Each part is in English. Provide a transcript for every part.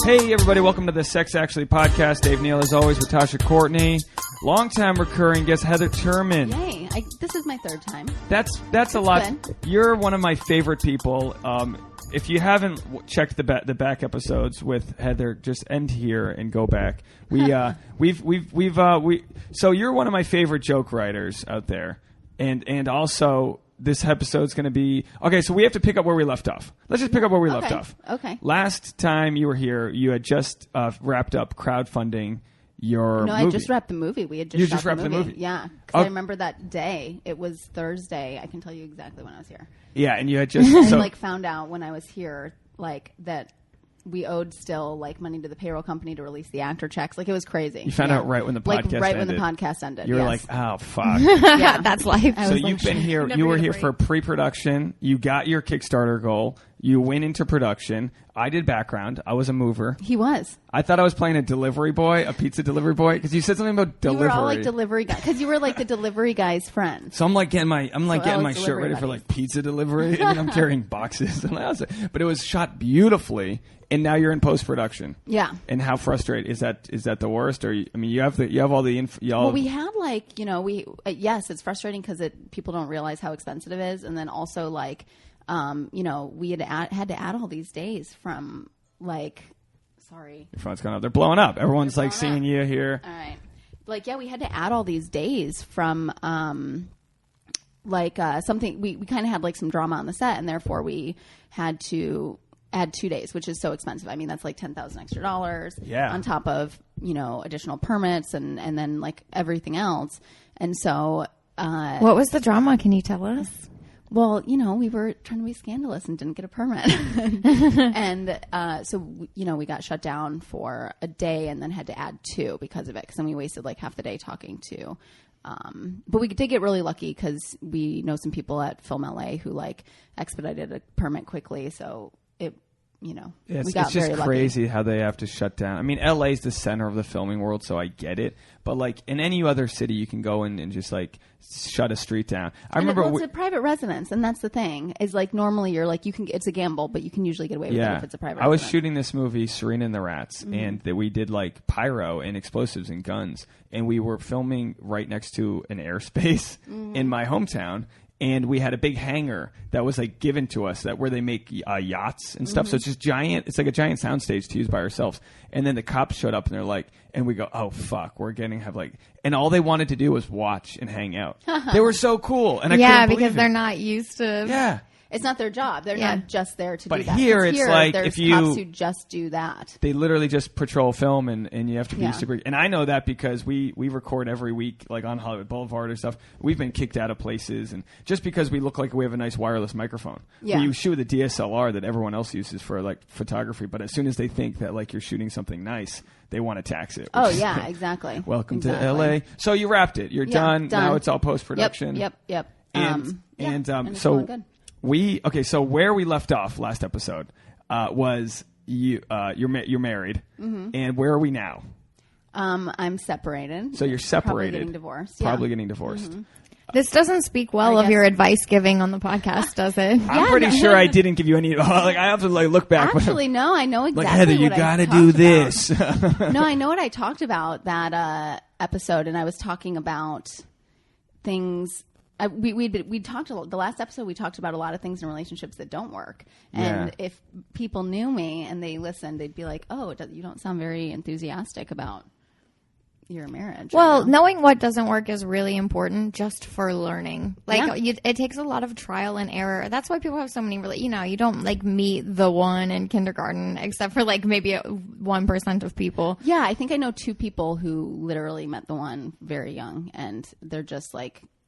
Hey, everybody, welcome to the Sex Actually podcast. Dave Neal, as always, with Tasha Courtney. Long-time recurring guest, Heather Turman. Yay. This is my third time. That's a lot. Good. You're one of my favorite people. If you haven't checked the back episodes with Heather, just end here and go back. So you're one of my favorite joke writers out there. And also, this episode's going to be... Okay, so we have to pick up where we left off. Let's just pick up where we left off. Okay. Last time you were here, you had just wrapped up crowdfunding your movie. I just wrapped the movie. We had just wrapped the movie. Yeah, because I remember that day. It was Thursday. I can tell you exactly when I was here. Yeah, and you had just... I found out when I was here that we owed still money to the payroll company to release the actor checks. It was crazy. You found out right when the podcast ended. Right when the podcast ended. You were like, oh, fuck. Yeah, that's life. So you've been here. You were here for pre-production. You got your Kickstarter goal. You went into production. I did background. I was a mover. He was. I thought I was playing a delivery boy, a pizza delivery boy, because you said something about delivery. You were all delivery guy, because you were the delivery guy's friend. So I'm getting my shirt ready for pizza delivery, and then I'm carrying boxes. But it was shot beautifully, and now you're in post production. Yeah. And how frustrating is that? Is that the worst? Or you have all the info. Well, we had yes, it's frustrating because people don't realize how expensive it is, and then also we had to add all these days from sorry. Your phone's going up. They're blowing up. Everyone's seeing you here. All right. We had to add all these days from something we kind of had some drama on the set, and therefore we had to add 2 days, which is so expensive. I mean, that's $10,000 extra on top of, additional permits and then everything else. And so, what was the drama? Can you tell us? Well, we were trying to be scandalous and didn't get a permit. And so, we got shut down for a day and then had to add 2 because of it. Because then we wasted half the day talking to. But we did get really lucky because we know some people at Film LA who expedited a permit quickly. So we got it's very just crazy lucky. how they have to shut down. I mean, LA is the center of the filming world, so I get it. But in any other city, you can go in and just shut a street down. It's a private residence, and that's the thing. Is normally you're you can. It's a gamble, but you can usually get away with it if it's a private. I was residence. shooting this movie, Serena and the Rats, and we did pyro and explosives and guns, and we were filming right next to an airspace in my hometown. And we had a big hangar that was given to us where they make yachts and stuff. So it's just giant. It's like a giant soundstage to use by ourselves. And then the cops showed up and they're and we go, oh fuck, we're getting and all they wanted to do was watch and hang out. They were so cool. And I couldn't believe because it. they're not used to. Yeah. It's not their job. They're not just there to do that. But here it's there's if you... cops who just do that. They literally just patrol film and you have to be super... And I know that because we record every week on Hollywood Boulevard or stuff. We've been kicked out of places and just because we look like we have a nice wireless microphone. Yeah. You shoot with a DSLR that everyone else uses for photography. But as soon as they think that you're shooting something nice, they want to tax it. Oh, yeah, exactly. Welcome to LA. So you wrapped it. You're done. Now it's all post-production. Yep. And it's so... going good. So where we left off last episode was you're married, and where are we now? I'm separated. So you're separated. Probably getting divorced. Probably getting divorced. This doesn't speak well of your advice giving on the podcast, does it? I'm pretty sure I didn't give you any. I have to look back. Actually, no, I know exactly. Heather, you got to do this. No, I know what I talked about that episode, and I was talking about things. We talked the last episode. We talked about a lot of things in relationships that don't work, and if people knew me and they listened, they'd be like, "Oh, you don't sound very enthusiastic about your marriage." Well, knowing what doesn't work is really important just for learning. It takes a lot of trial and error. That's why people have so many. You don't meet the one in kindergarten, except for maybe 1% of people. Yeah, I think I know 2 people who literally met the one very young, and they're just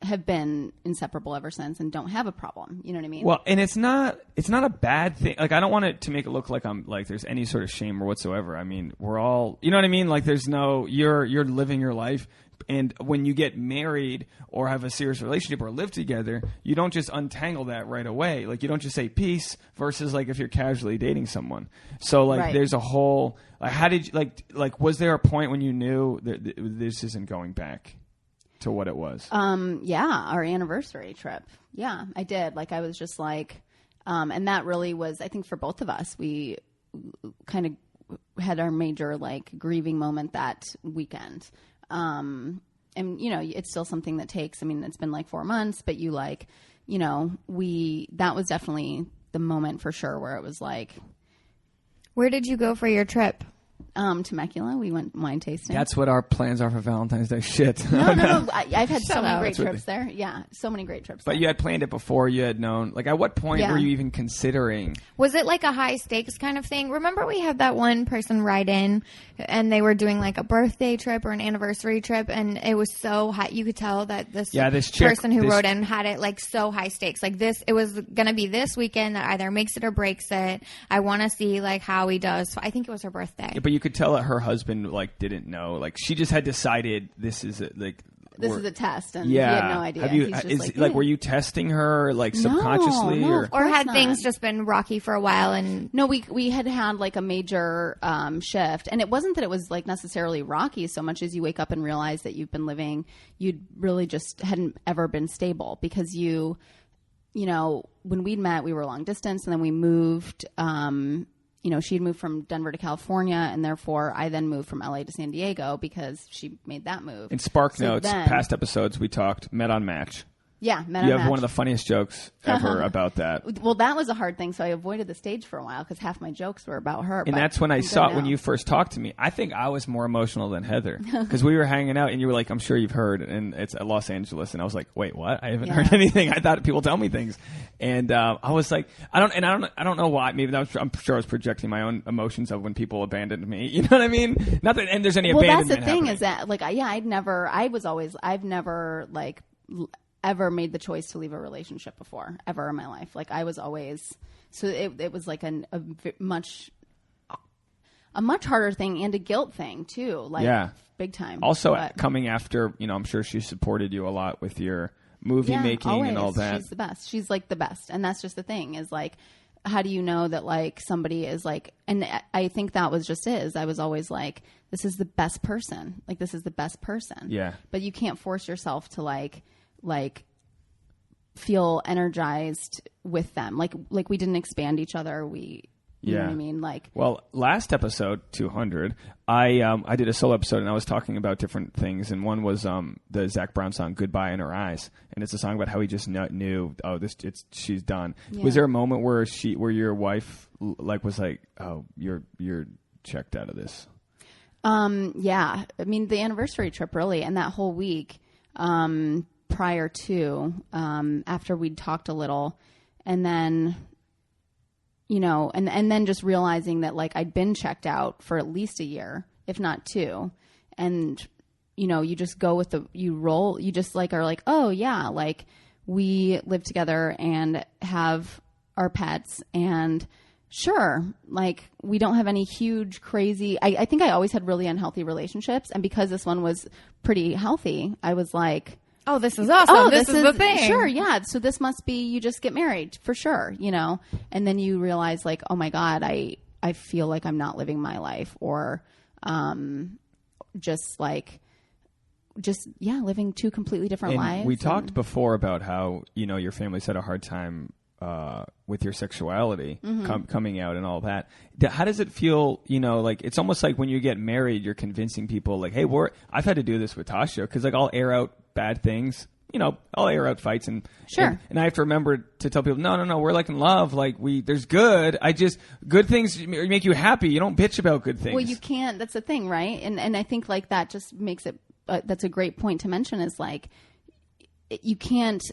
have been inseparable ever since and don't have a problem. You know what I mean? Well, and it's not a bad thing. I don't want it to make it look like I'm there's any sort of shame or whatsoever. I mean, we're all, you know what I mean? There's no, you're living your life. And when you get married or have a serious relationship or live together, you don't just untangle that right away. You don't just say peace versus if you're casually dating someone. So there's a whole, how did you, was there a point when you knew that this isn't going back to what it was? Yeah, our anniversary trip. Yeah, I did. I was just and that really was, I think for both of us, we kind of had our major like grieving moment that weekend. And it's still something that takes, it's been like 4 months, but you like, that was definitely the moment for sure where it was like. Where did you go for your trip? Temecula. We went wine tasting. That's what our plans are for Valentine's Day. Shit. No. I've had so many great trips there. Yeah, so many great trips. But there. you had planned it before. You had known. Like, at what point were you even considering? Was it like a high stakes kind of thing? Remember, we had that one person write in, and they were doing like a birthday trip or an anniversary trip, and it was so high. You could tell that this person who wrote in had it like so high stakes. Like this, it was gonna be this weekend that either makes it or breaks it. I want to see like how he does. I think it was her birthday. Yeah, but you could tell that her husband like didn't know. Like, she just had decided this is a test, and he had no idea. He's just were you testing her like subconsciously, or had things just been rocky for a while? And no, we had like a major shift, and it wasn't that it was like necessarily rocky so much as you wake up and realize that you'd really just hadn't ever been stable, because when we'd met, we were long distance, and then we moved. She'd moved from Denver to California, and therefore I then moved from LA to San Diego because she made that move. In Spark Notes, past episodes, we talked met on Match. Yeah, you have one of the funniest jokes ever about that. Well, that was a hard thing, so I avoided the stage for a while because half my jokes were about her. And that's when I saw when you first talked to me. I think I was more emotional than Heather because we were hanging out, and you were like, "I'm sure you've heard," and it's at Los Angeles, and I was like, "Wait, what? I haven't heard anything." I thought people tell me things, and I was like, "I don't know why. Maybe I'm sure I was projecting my own emotions of when people abandoned me. You know what I mean? Not that, and there's any abandonment. Well, that's the thing happening. Is that like, I've never like. Ever made the choice to leave a relationship before, ever in my life. Like, I was always, so it was like a much harder thing, and a guilt thing too. Like, big time. Also, coming after, I'm sure she supported you a lot with your movie making always. And all that. She's the best. She's like the best. And that's just the thing is like, how do you know that like somebody is like, and I think that was just I was always like, this is the best person. Like, this is the best person. Yeah. But you can't force yourself to like feel energized with them. Like we didn't expand each other. You know what I mean? Like, well, last episode 200, I did a solo episode, and I was talking about different things, and one was the Zac Brown song "Goodbye in Her Eyes," and it's a song about how he just knew, she's done. Yeah. Was there a moment where your wife like was like, "Oh, you're checked out of this"? Yeah. The anniversary trip really, and that whole week. Prior to, after we'd talked a little, and then, and then just realizing that like I'd been checked out for at least a year, if not 2. And, you just go with you just like are like, oh yeah, like we live together and have our pets, and sure, like we don't have any huge crazy, I think I always had really unhealthy relationships. And because this one was pretty healthy, I was like, oh, this is awesome. Oh, this is the thing. Sure, yeah. So this must be, you just get married for sure, And then you realize like, oh my God, I feel like I'm not living my life, or living 2 completely different lives. We talked before about how, your family's had a hard time with your sexuality coming out and all that. How does it feel, like it's almost like when you get married, you're convincing people like, hey, I've had to do this with Tasha because like I'll air out bad things, I'll air out fights and sure. And I have to remember to tell people, no, we're like in love. Like there's good. Good things make you happy. You don't bitch about good things. Well, you can't, that's the thing, right? And I think like that just makes it, that's a great point to mention is like, you can't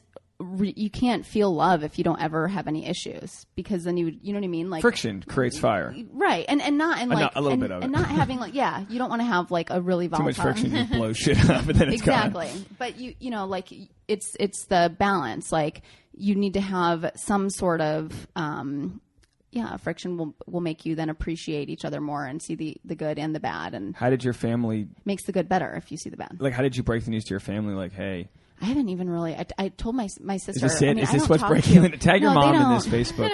feel love if you don't ever have any issues, because then you know what I mean? Like friction creates fire. Right. And like a little bit of it. And not having like, you don't want to have like a really volatile. Too much friction, you blow shit up and then it's exactly. gone. But like it's the balance. Like you need to have some sort of, friction will make you then appreciate each other more and see the good and the bad. And how did your family makes the good better if you see the bad? Like, how did you break the news to your family? Like, hey, I haven't even really. I told my sister. Is this it? Is this what's breaking? Tag your mom in this Facebook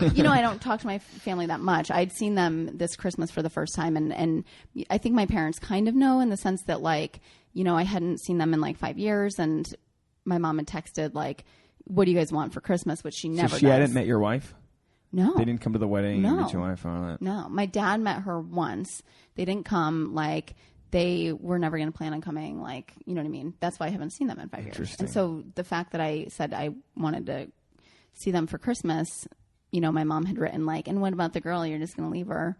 video. I don't talk to my family that much. I'd seen them this Christmas for the first time, and I think my parents kind of know in the sense that like, I hadn't seen them in like 5 years, and my mom had texted like, "What do you guys want for Christmas?" Which she never. So she hadn't met your wife. No. They didn't come to the wedding No. and meet your wife and all that? No. My dad met her once. They didn't come, like, they were never going to plan on coming, like, you know what I mean? That's why I haven't seen them in 5 years. Interesting. And so the fact that I said I wanted to see them for Christmas, you know, my mom had written, like, and what about the girl? You're just going to leave her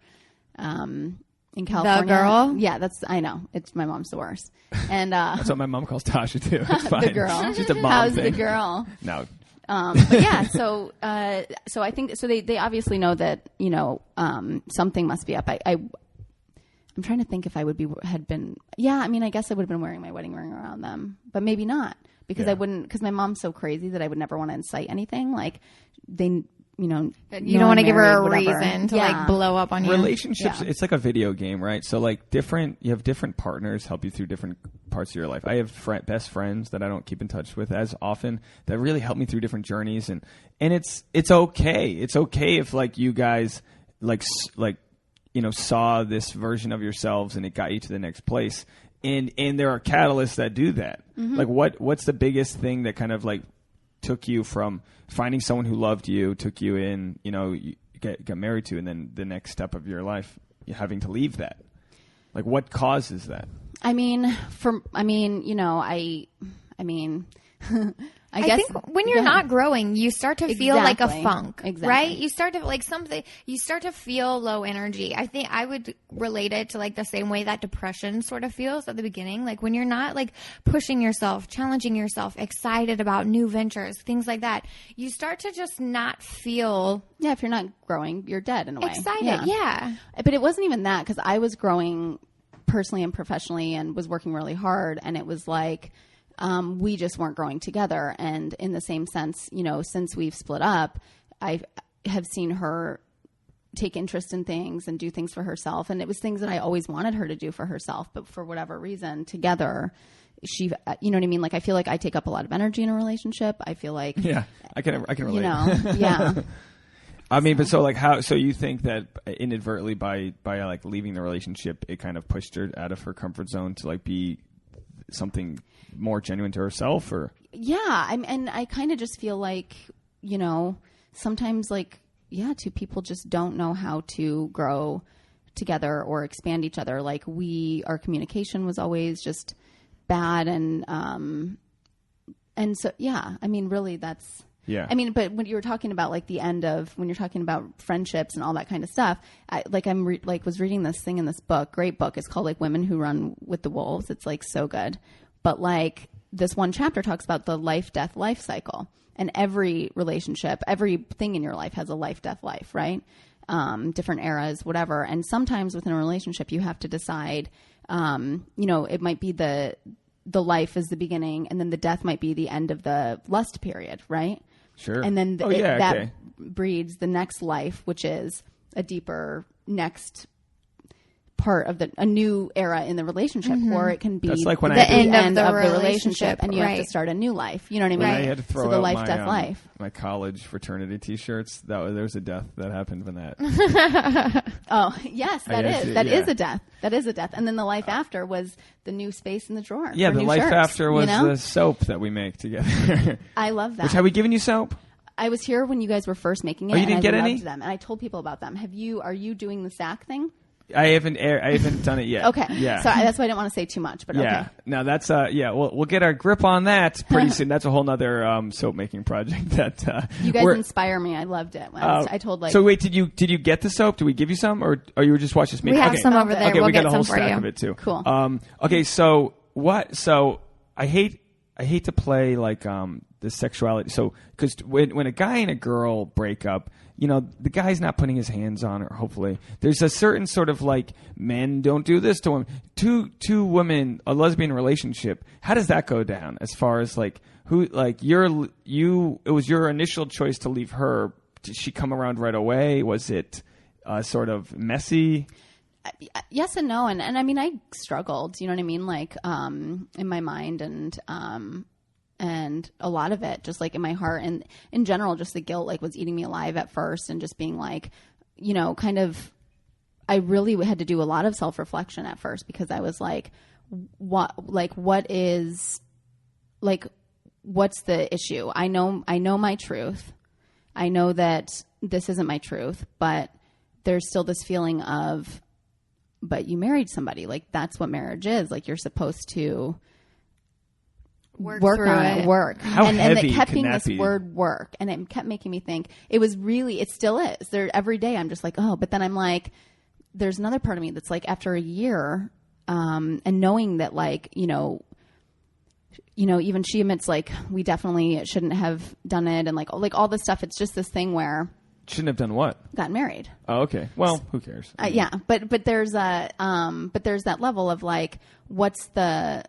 in California? The girl? Yeah, I know. It's my mom's the worst. And That's what my mom calls Tasha, too. It's fine. the girl. It's just a mom How's thing. the girl? No. But yeah, so I think, so they obviously know that, you know, something must be up. I'm trying to think if I had been, I mean, I guess I would have been wearing my wedding ring around them, but maybe not, because I wouldn't, because my mom's so crazy that I would never want to incite anything. Like, they, you know, you don't want to give her a whatever. reason to like blow up on you. Relationships, it's like a video game, right? So like you have different partners help you through different parts of your life. I have best friends that I don't keep in touch with as often that really help me through different journeys, and it's okay. It's okay if like you guys like you know, saw this version of yourselves and it got you to the next place. And there are catalysts that do that. Mm-hmm. Like what's the biggest thing that kind of like took you from finding someone who loved you, took you in, you know, you got married to, and then the next step of your life, you're having to leave that? Like what causes that? I mean, you know, I guess think when you're not growing, you start to feel like a funk, right? You start to you start to feel low energy. I think I would relate it to like the same way that depression sort of feels at the beginning. Like when you're not like pushing yourself, challenging yourself, excited about new ventures, things like that, you start to just not feel. Yeah, if you're not growing, you're dead in a way. Excited, yeah. But it wasn't even that, because I was growing personally and professionally and was working really hard, and it was like, we just weren't growing together. And in the same sense, you know, since we've split up, I have seen her take interest in things and do things for herself. And it was things that I always wanted her to do for herself, but for whatever reason, together, she, you know what I mean? Like, I feel like I take up a lot of energy in a relationship. I feel like, yeah, I can relate. You know, yeah. I mean, but so you think that inadvertently by like leaving the relationship, it kind of pushed her out of her comfort zone to like be something more genuine to herself? Or and I kind of just feel like, you know, sometimes like, two people just don't know how to grow together or expand each other. Like our communication was always just bad, and so I mean, really, that's. Yeah. I mean, but when you were talking about like the end of, when you're talking about friendships and all that kind of stuff, was reading this thing in this book, great book. It's called like Women Who Run with the Wolves. It's like so good. But like this one chapter talks about the life, death, life cycle, and every relationship, everything in your life has a life, death, life, right? Different eras, whatever. And sometimes within a relationship, you have to decide, you know, it might be the life is the beginning, and then the death might be the end of the lust period, right? Sure. And then that breeds the next life, which is a deeper next part of a new era in the relationship, or it can be that's like when the end of the relationship, and you have to start a new life. You know what I mean? When I had to throw so the out life, death, life. My college fraternity T-shirts. There was a death that happened when that. Oh yes, that is a death. That is a death. And then the life after was the new space in the drawer. Yeah, the life shirts, after was the soap that we make together. I love that. Which, have we given you soap? I was here when you guys were first making it. Oh, you didn't get any? I loved them, and I told people about them. Are you doing the SAC thing? I haven't done it yet. Okay. Yeah. So that's why I didn't want to say too much, but okay. No, that's we'll get our grip on that pretty soon. That's a whole nother soap making project that you guys inspire me. I loved it. I told like. So wait, did you get the soap? Did we give you some, or you were just watching us make? We have some over there. Okay, we'll we got get a whole some for stack you. of it too. Cool. Okay, so what? So I hate to play like the sexuality. So because when a guy and a girl break up, you know, the guy's not putting his hands on her, hopefully. There's a certain sort of like, men don't do this to women. Two women, a lesbian relationship, how does that go down? As far as like, who, like, it was your initial choice to leave her. Did she come around right away? Was it sort of messy? Yes and no. And I mean, I struggled, you know what I mean? Like, in my mind and a lot of it just like in my heart, and in general, just the guilt like was eating me alive at first, and just being like, you know, kind of, I really had to do a lot of self-reflection at first, because I was like, what's the issue? I know my truth. I know that this isn't my truth, but there's still this feeling of, but you married somebody. Like, that's what marriage is. Like, you're supposed to work on it. Work. How and heavy it kept can being that this be? word work. And it kept making me think it still is. There, every day I'm just like, oh, but then I'm like, there's another part of me that's like, after a year, and knowing that, like, even she admits, like, we definitely shouldn't have done it. And like all this stuff, it's just this thing where. Shouldn't have done what? Got married. Oh, okay. Well, who cares? Yeah. But there's that level of like, what's the,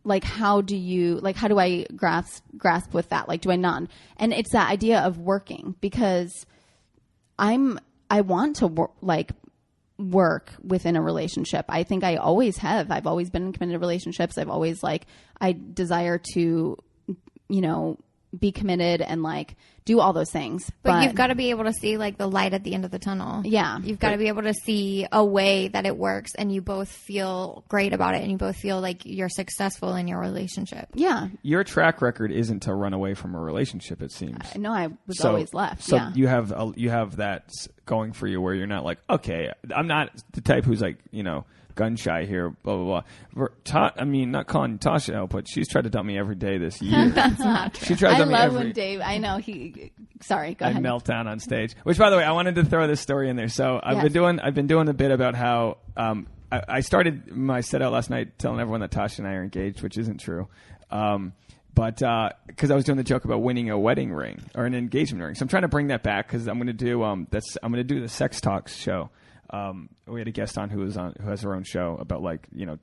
like, how do I grasp with that? Like, do I not? And it's that idea of working, because I want to work within a relationship. I think I always have. I've always been in committed relationships. I've always I desire to, be committed and like do all those things. But you've got to be able to see like the light at the end of the tunnel. Yeah. You've got to be able to see a way that it works and you both feel great about it and you both feel like you're successful in your relationship. Yeah. Your track record isn't to run away from a relationship, it seems. No, I was always left. So yeah. you have that going for you where you're not like, okay, I'm not the type who's like, gun shy here, blah, blah, blah. Not calling Tasha out, but she's tried to dump me every day this year. That's not true. She tried to dump me I love when Dave, I know sorry, go ahead. I melt down on stage. Which, by the way, I wanted to throw this story in there. So I've been doing a bit about how I started my set out last night telling everyone that Tasha and I are engaged, which isn't true. But because I was doing the joke about winning a wedding ring or an engagement ring, so I'm trying to bring that back because I'm going to do the Sex Talks show. We had a guest on who has her own show about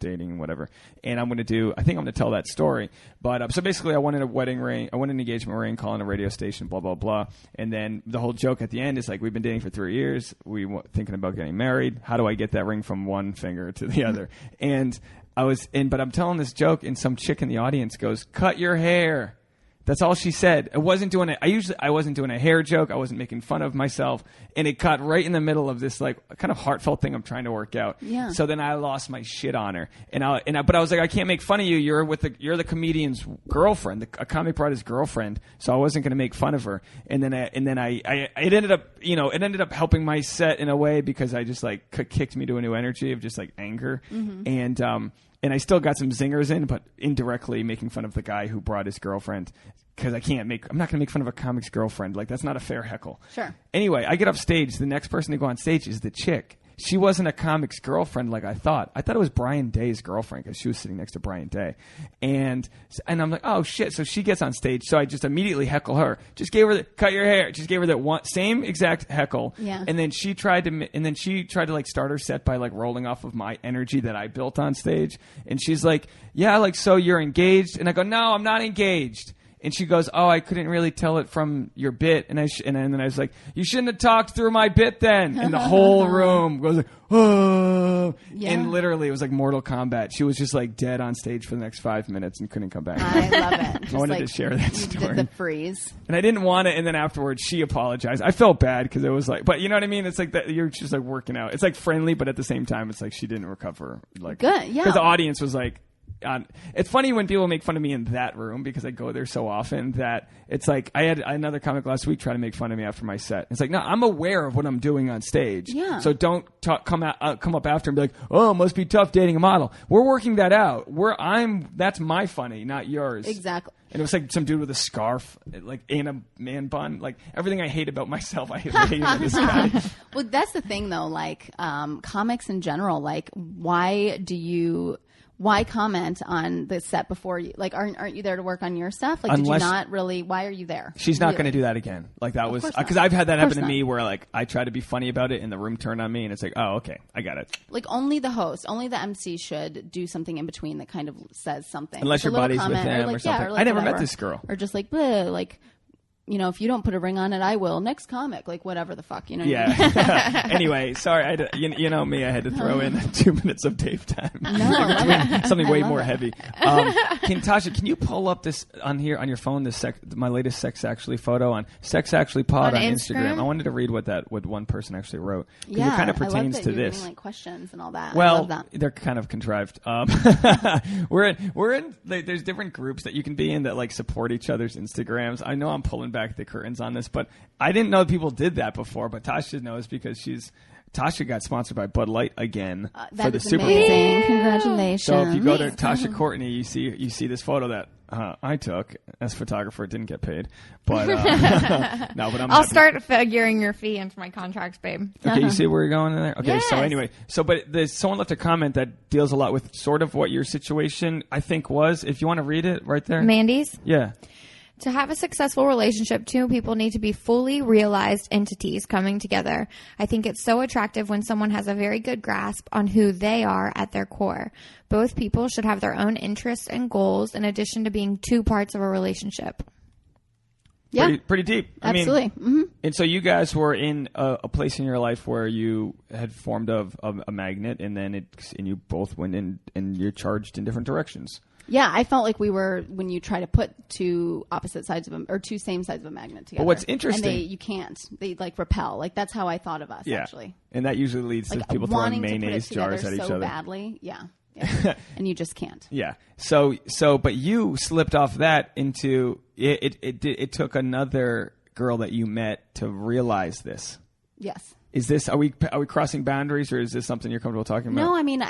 dating and whatever. And I think I'm going to tell that story. But so basically I wanted a wedding ring, I wanted an engagement ring, calling a radio station, blah, blah, blah. And then the whole joke at the end is like, we've been dating for 3 years. Thinking about getting married. How do I get that ring from one finger to the other? And but I'm telling this joke and some chick in the audience goes, "Cut your hair." That's all she said. I wasn't doing a hair joke. I wasn't making fun of myself. And it caught right in the middle of this kind of heartfelt thing I'm trying to work out. Yeah. So then I lost my shit on her. But I was like, I can't make fun of you. You're the comedian's girlfriend, a comic writer's girlfriend. So I wasn't going to make fun of her. And then it ended up helping my set in a way because I just kicked me to a new energy of just anger. Mm-hmm. And I still got some zingers in, but indirectly making fun of the guy who brought his girlfriend because I'm not going to make fun of a comic's girlfriend. That's not a fair heckle. Sure. Anyway, I get off stage. The next person to go on stage is the chick. She wasn't a comic's girlfriend like I thought. I thought it was Brian Day's girlfriend because she was sitting next to Brian Day. And I'm like, oh, shit. So she gets on stage. So I just immediately heckle her. Just gave her cut your hair. Just gave her that one same exact heckle. Yeah. And then she tried to start her set by rolling off of my energy that I built on stage. And she's like, yeah, so you're engaged? And I go, no, I'm not engaged. And she goes, oh, I couldn't really tell it from your bit. And then I was like, you shouldn't have talked through my bit then. And the whole room goes like, oh. Yeah. And literally it was like Mortal Kombat. She was just dead on stage for the next 5 minutes and couldn't come back. I love it. I wanted to share that story. You did the freeze. And I didn't want it. And then afterwards she apologized. I felt bad because it was but you know what I mean? It's like that you're just working out. It's friendly, but at the same time, it's she didn't recover. Good, yeah. Because the audience was it's funny when people make fun of me in that room because I go there so often that it's I had another comic last week try to make fun of me after my set. It's no, I'm aware of what I'm doing on stage. Yeah. So don't come up after and be like, oh, it must be tough dating a model. We're working that out. That's my funny, not yours. Exactly. And it was some dude with a scarf, and a man bun. Everything I hate about myself, I hate about this guy. Well, that's the thing though. Comics in general, why comment on the set before you aren't you there to work on your stuff? Did you not really? Why are you there? She's not going to do that again. That was because I've had that happen to me where I try to be funny about it and the room turned on me and it's oh, okay, I got it. Only the host, only the MC should do something in between that kind of says something. Unless your buddy's with them or something. I never met this girl. Or just bleh, if you don't put a ring on it, I will. Next comic, whatever the fuck, Yeah. Anyway, sorry. You know me. I had to throw in 2 minutes of Dave time. No, something way more heavy. Tasha, can you pull up this on your phone? My latest Sex Actually photo on Sex Actually Pod on Instagram. I wanted to read what one person actually wrote. Yeah, it kind of pertains I love that to you're this. Getting, questions and all that. Well, I love that. They're kind of contrived. We're in. There's different groups that you can be in that support each other's Instagrams. I know I'm pulling back the curtains on this, but I didn't know people did that before. But Tasha knows because Tasha got sponsored by Bud Light again for the Super Bowl. Amazing. Congratulations. So if you go to Tasha Courtney, you see this photo that I took as photographer. Didn't get paid, but no. But I'll start figuring your fee into my contracts, babe. Okay, you see where you're going in there? Okay, Yes. so anyway, but someone left a comment that deals a lot with sort of what your situation, I think, was. If you want to read it right there. Mandy's? Yeah. To have a successful relationship, two people need to be fully realized entities coming together. I think it's so attractive when someone has a very good grasp on who they are at their core. Both people should have their own interests and goals in addition to being two parts of a relationship. Yeah. Pretty deep. Absolutely. And so you guys were in a place in your life where you had formed a magnet, and then you both went in and you're charged in different directions. Yeah, I felt like we were, when you try to put two opposite sides of them, or two same sides of a magnet together. But what's interesting, you can't. They like repel. Like that's how I thought of us, actually. And that usually leads to people throwing mayonnaise jars at each other. Badly. Yeah. And you just can't. Yeah. So, but you slipped off that into it. It took another girl that you met to realize this. Yes. Is this, are we crossing boundaries, or is this something you're comfortable talking about? No, I mean,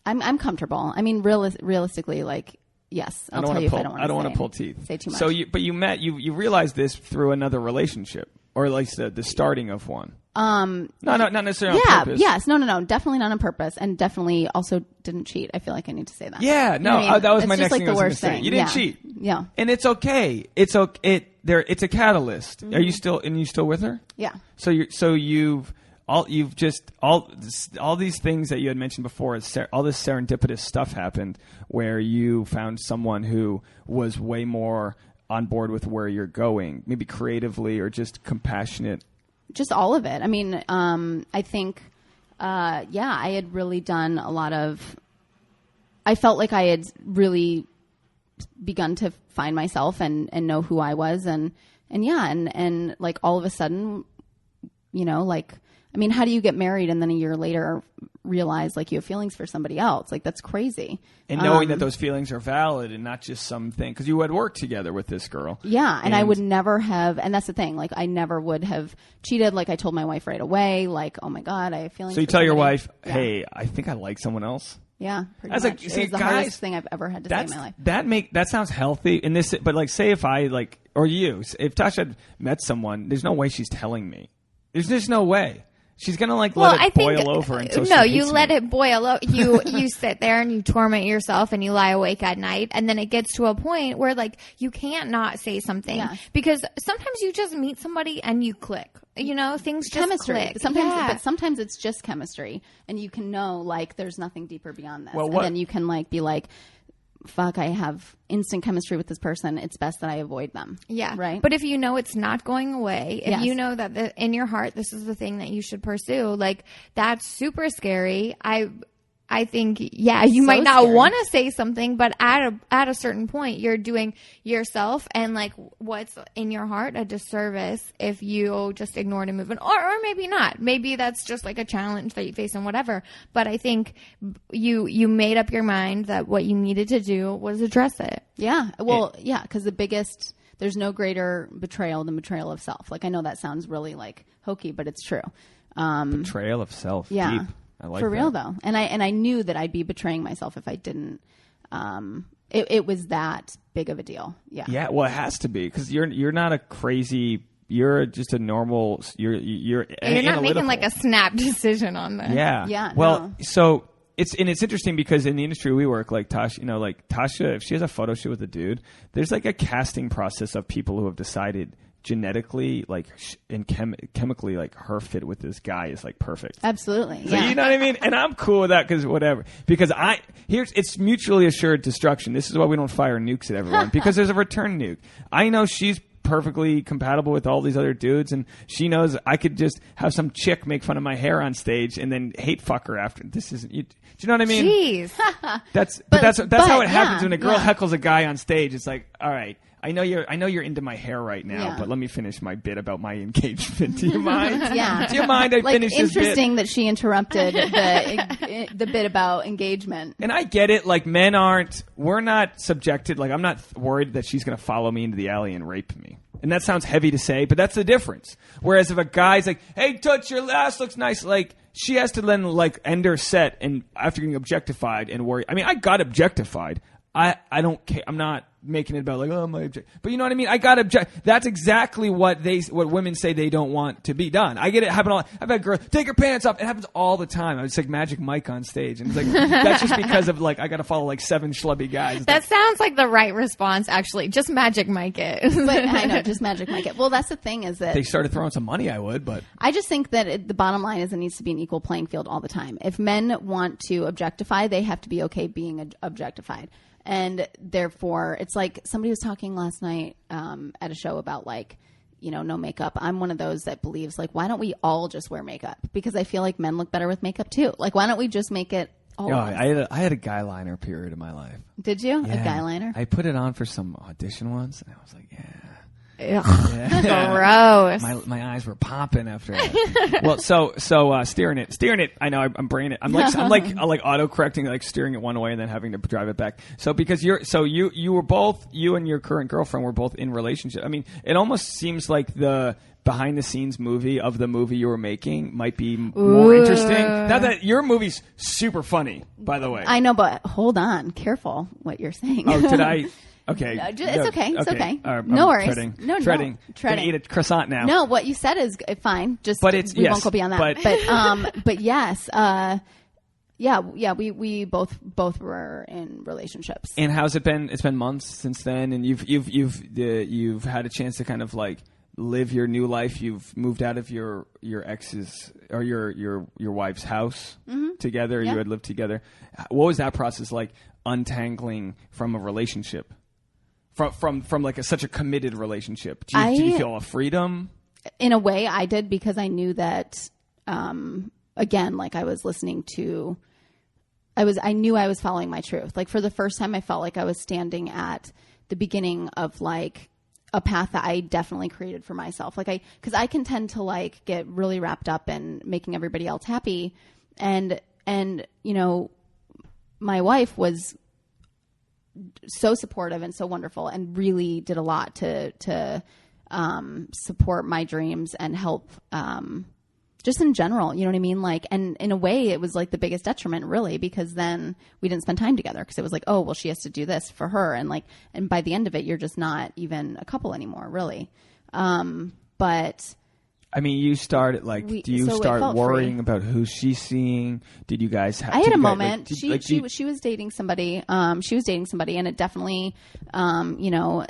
I'm comfortable. I mean, realistically, like, yes, I'll tell you if I don't want to. I don't want to pull teeth. Say too much. So, you realized this through another relationship, or at least the starting of one. No, not necessarily on purpose. Yes, no, definitely not on purpose, and definitely also didn't cheat. I feel like I need to say that. Yeah, no, you know that was my it's next just thing. Like I was the going to worst say. thing. You didn't cheat. Yeah, and it's okay. It's okay. It's a catalyst. Are you still? And you still with her? Yeah. So you've all these things that you had mentioned before. All this serendipitous stuff happened where you found someone who was way more on board with where you're going, maybe creatively or just compassionate. Just all of it. I mean, I think, I had really done a lot of. I felt like I had really begun to find myself and know who I was, and like all of a sudden, you know, like, I mean, how do you get married and then a year later realize like you have feelings for somebody else? Like, that's crazy. And knowing that those feelings are valid and not just something, because you had worked together with this girl. Yeah. And I would never have, and that's the thing, like I never would have cheated. Like I told my wife right away, like, oh my God, I have feelings. So you for tell somebody. your wife, hey, I think I like someone else. Yeah, pretty much. It was the hardest thing I've ever had to say in my life. That sounds healthy in this, but like, say if I like, or you, if Tasha had met someone, there's no way she's telling me. There's just no way. She's gonna like let it boil over until she hates you let me. it boil over. You sit there and you torment yourself and you lie awake at night, and then it gets to a point where like you can't not say something because sometimes you just meet somebody and you click. You know, things just chemistry. click. But sometimes it's just chemistry, and you can know like there's nothing deeper beyond this. And then you can like be like, fuck, I have instant chemistry with this person. It's best that I avoid them. Yeah. Right. But if you know it's not going away, if you know that in your heart, this is the thing that you should pursue, like that's super scary. I think, you might not want to say something, but at a certain point, you're doing yourself and like what's in your heart a disservice if you just ignore it and move on, or maybe not. Maybe that's just like a challenge that you face and whatever. But I think you made up your mind that what you needed to do was address it. Yeah. Well, because there's no greater betrayal than betrayal of self. Like I know that sounds really like hokey, but it's true. Betrayal of self. Yeah. Deep. I like for that. real though, and I knew that I'd be betraying myself if I didn't. It was that big of a deal. Yeah. Yeah. Well, it has to be because you're not a crazy. You're just a normal. You're not making like a snap decision on this. Yeah. Yeah. Well, so it's interesting because in the industry we work, like Tasha, you know, like Tasha, if she has a photo shoot with a dude, there's like a casting process of people who have decided genetically, like, and chemically, like, her fit with this guy is like perfect. Absolutely. So, you know what I mean? And I'm cool with that because whatever. Because it's mutually assured destruction. This is why we don't fire nukes at everyone because there's a return nuke. I know she's perfectly compatible with all these other dudes, and she knows I could just have some chick make fun of my hair on stage and then hate fuck her after. This isn't. Do you know what I mean? Jeez. That's how it happens when a girl heckles a guy on stage. It's like, all right. I know you're into my hair right now, Yeah. but let me finish my bit about my engagement. Do you mind? Yeah. Do you mind I finish this bit? Interesting that she interrupted the bit about engagement. And I get it. Like, we're not subjected. Like, I'm not worried that she's going to follow me into the alley and rape me. And that sounds heavy to say, but that's the difference. Whereas if a guy's like, hey, Toots, your ass looks nice, like, she has to then, like, end her set and after getting objectified and worry. I mean, I got objectified. I don't care. I'm not making it about like, oh, my object. But you know what I mean? I got That's exactly what women say they don't want to be done. I get it happen all. I've had girls take her pants off. It happens all the time. It's like Magic Mike on stage, and it's like that's just because of like I got to follow like 7 schlubby guys. That sounds like the right response, actually. Just Magic Mike it. But I know, just Magic Mike it. Well, that's the thing is that If they started throwing some money, I would. But I just think that the bottom line is it needs to be an equal playing field all the time. If men want to objectify, they have to be okay being objectified. And therefore, it's like somebody was talking last night at a show about like, you know, no makeup. I'm one of those that believes like, why don't we all just wear makeup? Because I feel like men look better with makeup too. Like, why don't we just make it all? I had a guy liner period in my life. Did you? Yeah. A guy liner? I put it on for some audition once, and I was like, yeah. Gross. My eyes were popping after that. Well, so steering it. I know I'm bringing it. I'm like auto correcting, like steering it one way and then having to drive it back. So because you and your current girlfriend were both in relationship. I mean, it almost seems like the behind the scenes movie of the movie you were making might be more interesting. Now that your movie's super funny, by the way. I know, but hold on, careful what you're saying. Oh, did I? Okay. No, it's okay. It's okay. I'm no worries. Treading. No. Gonna eat a croissant now. No, what you said is fine. Just we won't go beyond that. But yes, we both were in relationships. And how's it been? It's been months since then, and you've had a chance to kind of like live your new life. You've moved out of your ex's or your wife's house together. Yeah. You had lived together. What was that process like? Untangling from a relationship. From like such a committed relationship. Did you feel a freedom? In a way, I did because I knew that, again, like I was listening to, I knew I was following my truth. Like for the first time, I felt like I was standing at the beginning of like a path that I definitely created for myself. Like because I can tend to like get really wrapped up in making everybody else happy. And, you know, my wife was so supportive and so wonderful and really did a lot to support my dreams and help just in general, you know what I mean? Like, and in a way it was like the biggest detriment really, because then we didn't spend time together because it was like, oh, well, she has to do this for her. And like, and by the end of it, you're just not even a couple anymore really. But I mean, you started like. Do you start worrying about who she's seeing? Did you guys have? I had a moment. She was dating somebody. She was dating somebody, and it definitely,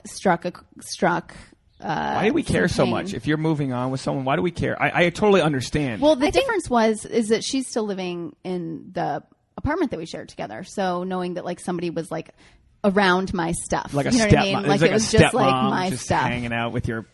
struck. Why do we care so much? If you're moving on with someone, why do we care? I totally understand. Well, the difference is that she's still living in the apartment that we shared together. So knowing that like somebody was like around my stuff, like a you know step, what I mean? like it was just like my just stuff, hanging out with your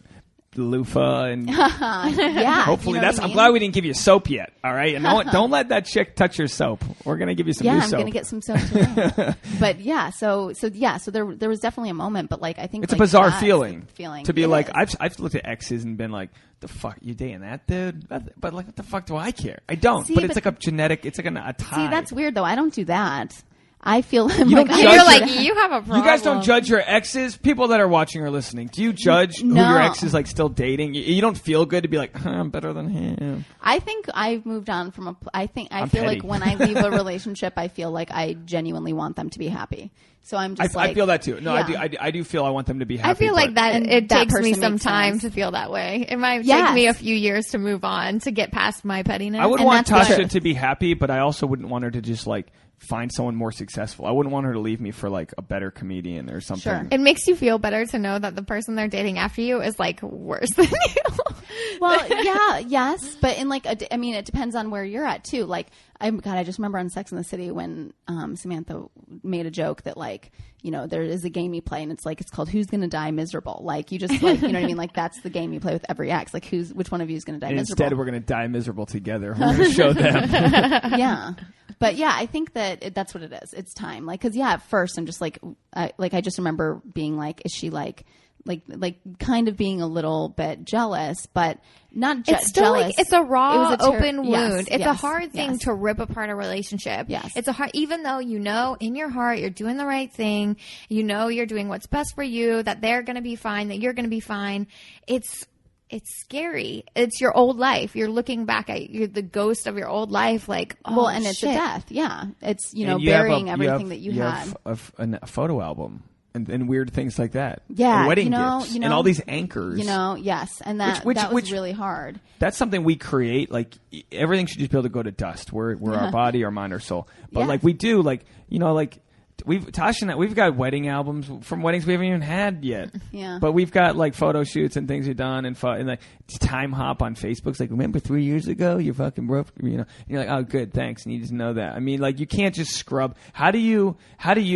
loofah and yeah. Hopefully you know that's. what I mean? I'm glad we didn't give you soap yet. All right, and don't let that chick touch your soap. We're gonna give you some new soap. I'm gonna get some soap today. But yeah, so there was definitely a moment, but like I think it's like, a bizarre that feeling to be like is. I've looked at exes and been like, the fuck you dating that dude? But like, what the fuck do I care? I don't. See, but it's like a genetic. It's like a tie. See, that's weird though. I don't do that. I feel you like you're like you have a problem. You guys don't judge your exes. People that are watching or listening, do you judge who your ex is like still dating? You don't feel good to be like, I'm better than him. I think I've moved on from I feel petty. like when I leave a relationship, I feel like I genuinely want them to be happy. So I'm just I feel that too. No, yeah. I do feel I want them to be happy. I feel like that it that takes me some time sense. to feel that way. It might take me a few years to move on to get past my pettiness. I would want Tasha to be happy, but I also wouldn't want her to just like find someone more successful. I wouldn't want her to leave me for like a better comedian or something. Sure. It makes you feel better to know that the person they're dating after you is like worse than you. Well, yeah, yes, but in like, I mean, it depends on where you're at too. Like, I just remember on Sex and the City when Samantha made a joke that like, you know, there is a game you play and it's called Who's Gonna Die Miserable. Like you just like, you know what I mean? Like that's the game you play with every ex. Like which one of you is gonna die miserable? Instead, we're gonna die miserable together. We're gonna show them. Yeah. But yeah, I think that that's what it is. It's time. Like, cause yeah, at first I'm just like, I just remember being like, is she like like kind of being a little bit jealous, but not it's still jealous. Like, it's a raw, open wound. Yes, it's a hard thing to rip apart a relationship. Yes. It's a hard, even though you know in your heart you're doing the right thing, you know you're doing what's best for you, that they're going to be fine, that you're going to be fine. It's scary. It's your old life. You're looking back at the ghost of your old life, like, oh, well, and shit. it's a death. Yeah, it's And burying everything that you had. Have a photo album. And weird things like that. Yeah, and wedding gifts. And all these anchors. Yes. And that was really hard. That's something we create. Like, everything should just be able to go to dust. We're our body, our mind, our soul. But like we do, like, Tasha and I, we've got wedding albums from weddings we haven't even had yet. Yeah. But we've got like photo shoots and things we've done and like time hop on Facebook's like, remember 3 years ago you fucking broke, and you're like, oh good, thanks. And you just know that. I mean, like, you can't just scrub. How do you,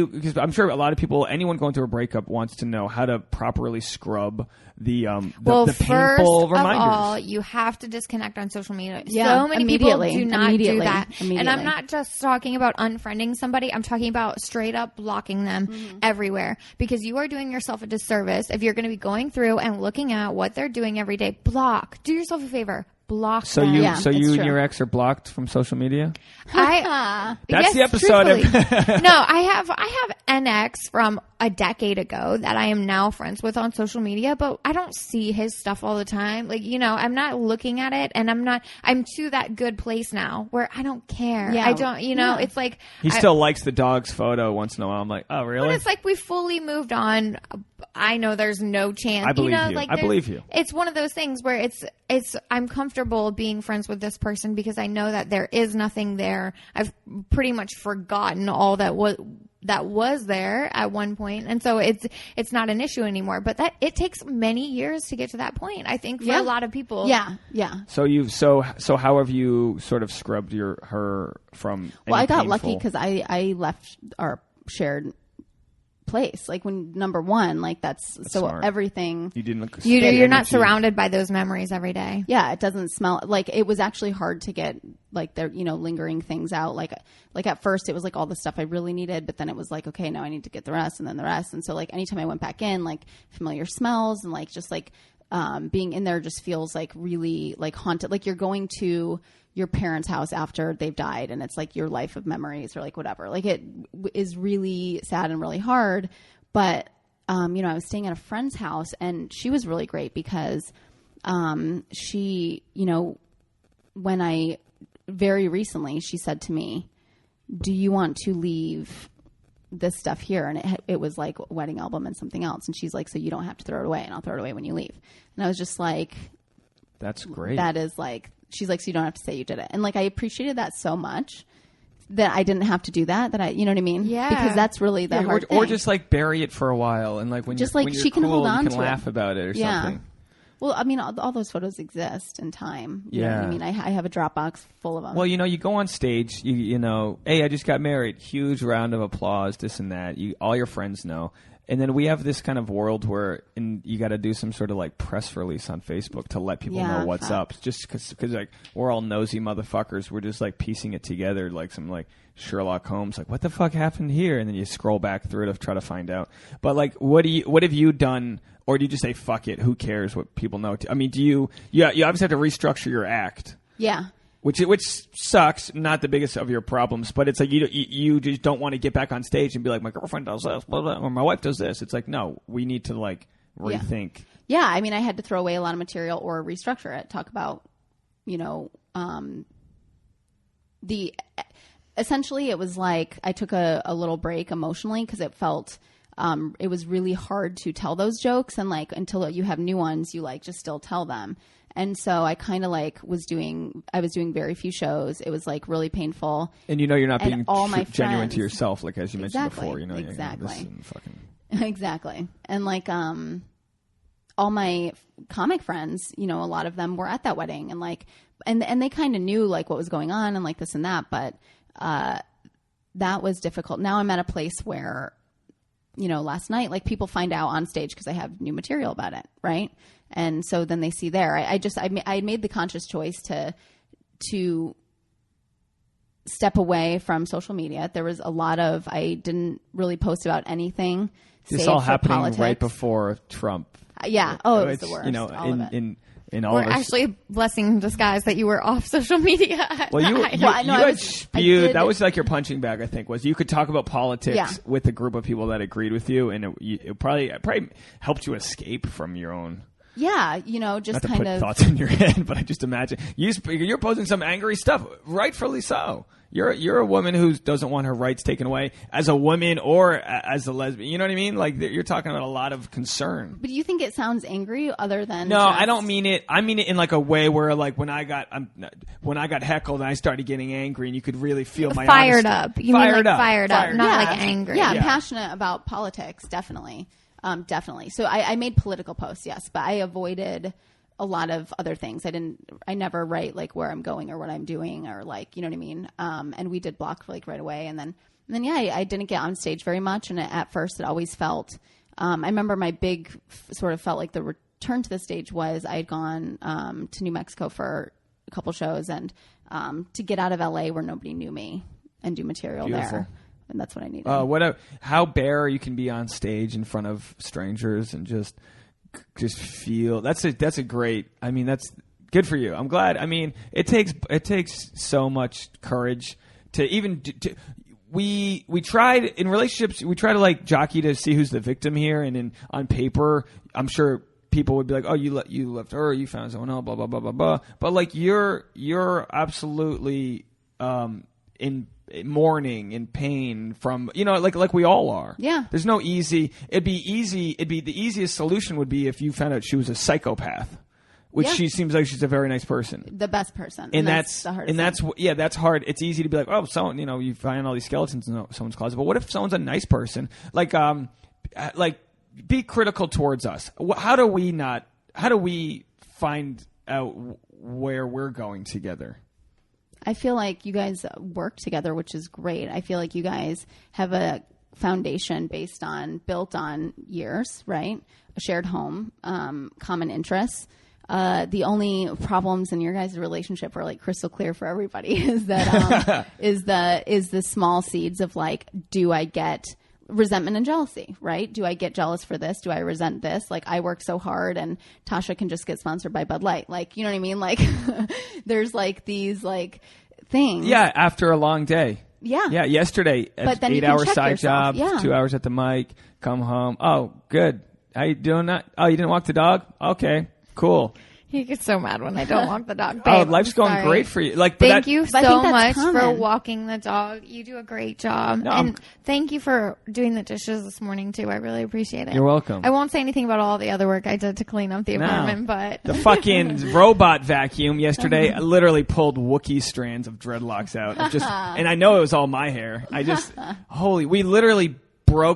because I'm sure a lot of people, anyone going through a breakup wants to know how to properly scrub the painful first reminders. Of all, you have to disconnect on social media. Yeah, so many people do not do immediately. that. And I'm not just talking about unfriending somebody. I'm talking about straight up blocking them everywhere, because you are doing yourself a disservice if you're going to be going through and looking at what they're doing every day. Block. Do yourself a favor. Block So them. you true. and your ex are blocked from social media? That's the episode. No, I have an ex from a decade ago that I am now friends with on social media, but I don't see his stuff all the time. Like, I'm not looking at it, and I'm to that good place now where I don't care. Yeah. I don't, it's like He still likes the dog's photo once in a while. I'm like, oh, really? But it's like we fully moved on. I know there's no chance. I believe you. Like, I believe you. It's one of those things where I'm comfortable being friends with this person because I know that there is nothing there. I've pretty much forgotten all that was there at one point, and so it's not an issue anymore. But that it takes many years to get to that point, I think, for a lot of people. Yeah. So how have you sort of scrubbed her from? Well, I got painful... lucky because I left our shared place. Like, when number one, like that's so smart. Everything You didn't. You're not surrounded by those memories every day. Yeah, it doesn't smell like it was actually hard to get like their lingering things out. Like at first it was like all the stuff I really needed, but then it was like, okay, now I need to get the rest, and then the rest. And so like anytime I went back in, like familiar smells and like just like being in there just feels like really like haunted. Like you're going to your parents' house after they've died, and it's like your life of memories or like whatever. Like it is really sad and really hard. But I was staying at a friend's house, and she was really great because she, when I very recently, she said to me, do you want to leave this stuff here? And it was like a wedding album and something else. And she's like, so you don't have to throw it away, and I'll throw it away when you leave. And I was just like, that's great. That is like, she's like, so you don't have to say you did it. And like, I appreciated that so much that I didn't have to do that I, you know what I mean? Yeah. Because that's really the hard thing. Or just like bury it for a while, and like when just you're, like when you're she can cool, hold on you can to laugh about it or something. Well, I mean, all those photos exist in time. You know what I mean? I have a Dropbox full of them. Well, you go on stage, you know, hey, I just got married. Huge round of applause, this and that. All your friends know. And then we have this kind of world where you got to do some sort of like press release on Facebook to let people know what's up. Just because like we're all nosy motherfuckers. We're just like piecing it together like some like Sherlock Holmes. Like, what the fuck happened here? And then you scroll back through it to try to find out. But like, what have you done? Or do you just say, fuck it, who cares what people know? I mean, you obviously have to restructure your act. Yeah. Which sucks, not the biggest of your problems, but it's like you just don't want to get back on stage and be like, my girlfriend does this, blah, blah, or my wife does this. It's like, no, we need to like rethink. Yeah, I mean, I had to throw away a lot of material or restructure it. Talk about, essentially it was like I took a little break emotionally because it felt it was really hard to tell those jokes, and like until you have new ones, you like just still tell them. And so I kind of like was doing very few shows. It was like really painful. And you're not being genuine friends, to yourself, like as you mentioned before. Exactly. Exactly. And like all my comic friends, a lot of them were at that wedding, and like and they kind of knew like what was going on and like this and that, but that was difficult. Now I'm at a place where last night, like people find out on stage because I have new material about it, right? And so then they see there. I made the conscious choice to step away from social media. There was a lot of, I didn't really post about anything This saved all for happening politics. right before Trump. Yeah. Oh, it was the worst. You know, all of it. in all Or of us. actually a blessing in disguise that you were off social media. Well, you I know, I had was- spewed. I did- That was like your punching bag, I think. Was you could talk about politics Yeah. with a group of people that agreed with you, and it probably helped you escape from your own. Yeah, you know, just Not to kind put of. thoughts in your head, but I just imagine you're posting some angry stuff, rightfully so. You're a woman who doesn't want her rights taken away as a woman or as a lesbian. You know what I mean? Like you're talking about a lot of concern. But do you think it sounds angry other than? No, just- I don't mean it. I mean it in like a way where like when I got heckled and I started getting angry and you could really feel my Fired honesty. up. You mean like fired up, Fired not up. like angry. Yeah, I'm Yeah. passionate about politics, definitely. Definitely. So I made political posts, yes, but I avoided a lot of other things. I never write like where I'm going or what I'm doing or like, you know what I mean? And we did block like right away. And then yeah, I didn't get on stage very much. And at first it always felt, I remember my big sort of felt like the return to the stage was I had gone to New Mexico for a couple shows and to get out of LA where nobody knew me and do material Beautiful. there. And that's what I needed. How bare you can be on stage in front of strangers and just feel that's a great. I mean, that's good for you. I'm glad. I mean, it takes so much courage to even we tried in relationships. We try to like jockey to see who's the victim here, and on paper, I'm sure people would be like, "Oh, you left her, you found someone else, blah blah blah blah blah." But like you're absolutely in mourning and pain from, you know, like we all are. Yeah. There's no easy. It'd be the easiest solution would be if you found out she was a psychopath, which Yeah. she seems like she's a very nice person. The best person. And that's the hardest and that's thing. that's hard. It's easy to be like, oh, someone, you know, you find all these skeletons in someone's closet. But what if someone's a nice person? Like be critical towards us. How do we find out where we're going together? I feel like you guys work together, which is great. I feel like you guys have a foundation built on years, right? A shared home, common interests. The only problems in your guys' relationship are like crystal clear for everybody is that is the small seeds of like, do I get resentment and jealousy, right? Do I get jealous for this? Do I resent this? Like I work so hard and Tasha can just get sponsored by Bud Light. Like, you know what I mean? Like there's like these like things. Yeah, after a long day. Yeah. Yeah, yesterday, But then you 8 can hour check side yourself. job, Yeah. 2 hours at the mic, come home. Oh, good. How you doing that? Oh, you didn't walk the dog? Okay, cool. He gets so mad when I don't walk the dog. Oh, Babe, life's I'm going sorry. great for you. Like, Thank you But I so think much that's for common. walking the dog. You do a great job. No, and I'm- thank you for doing the dishes this morning, too. I really appreciate it. You're welcome. I won't say anything about all the other work I did to clean up the No. apartment, but The fucking robot vacuum yesterday literally pulled Wookiee strands of dreadlocks out. And I know it was all my hair. We literally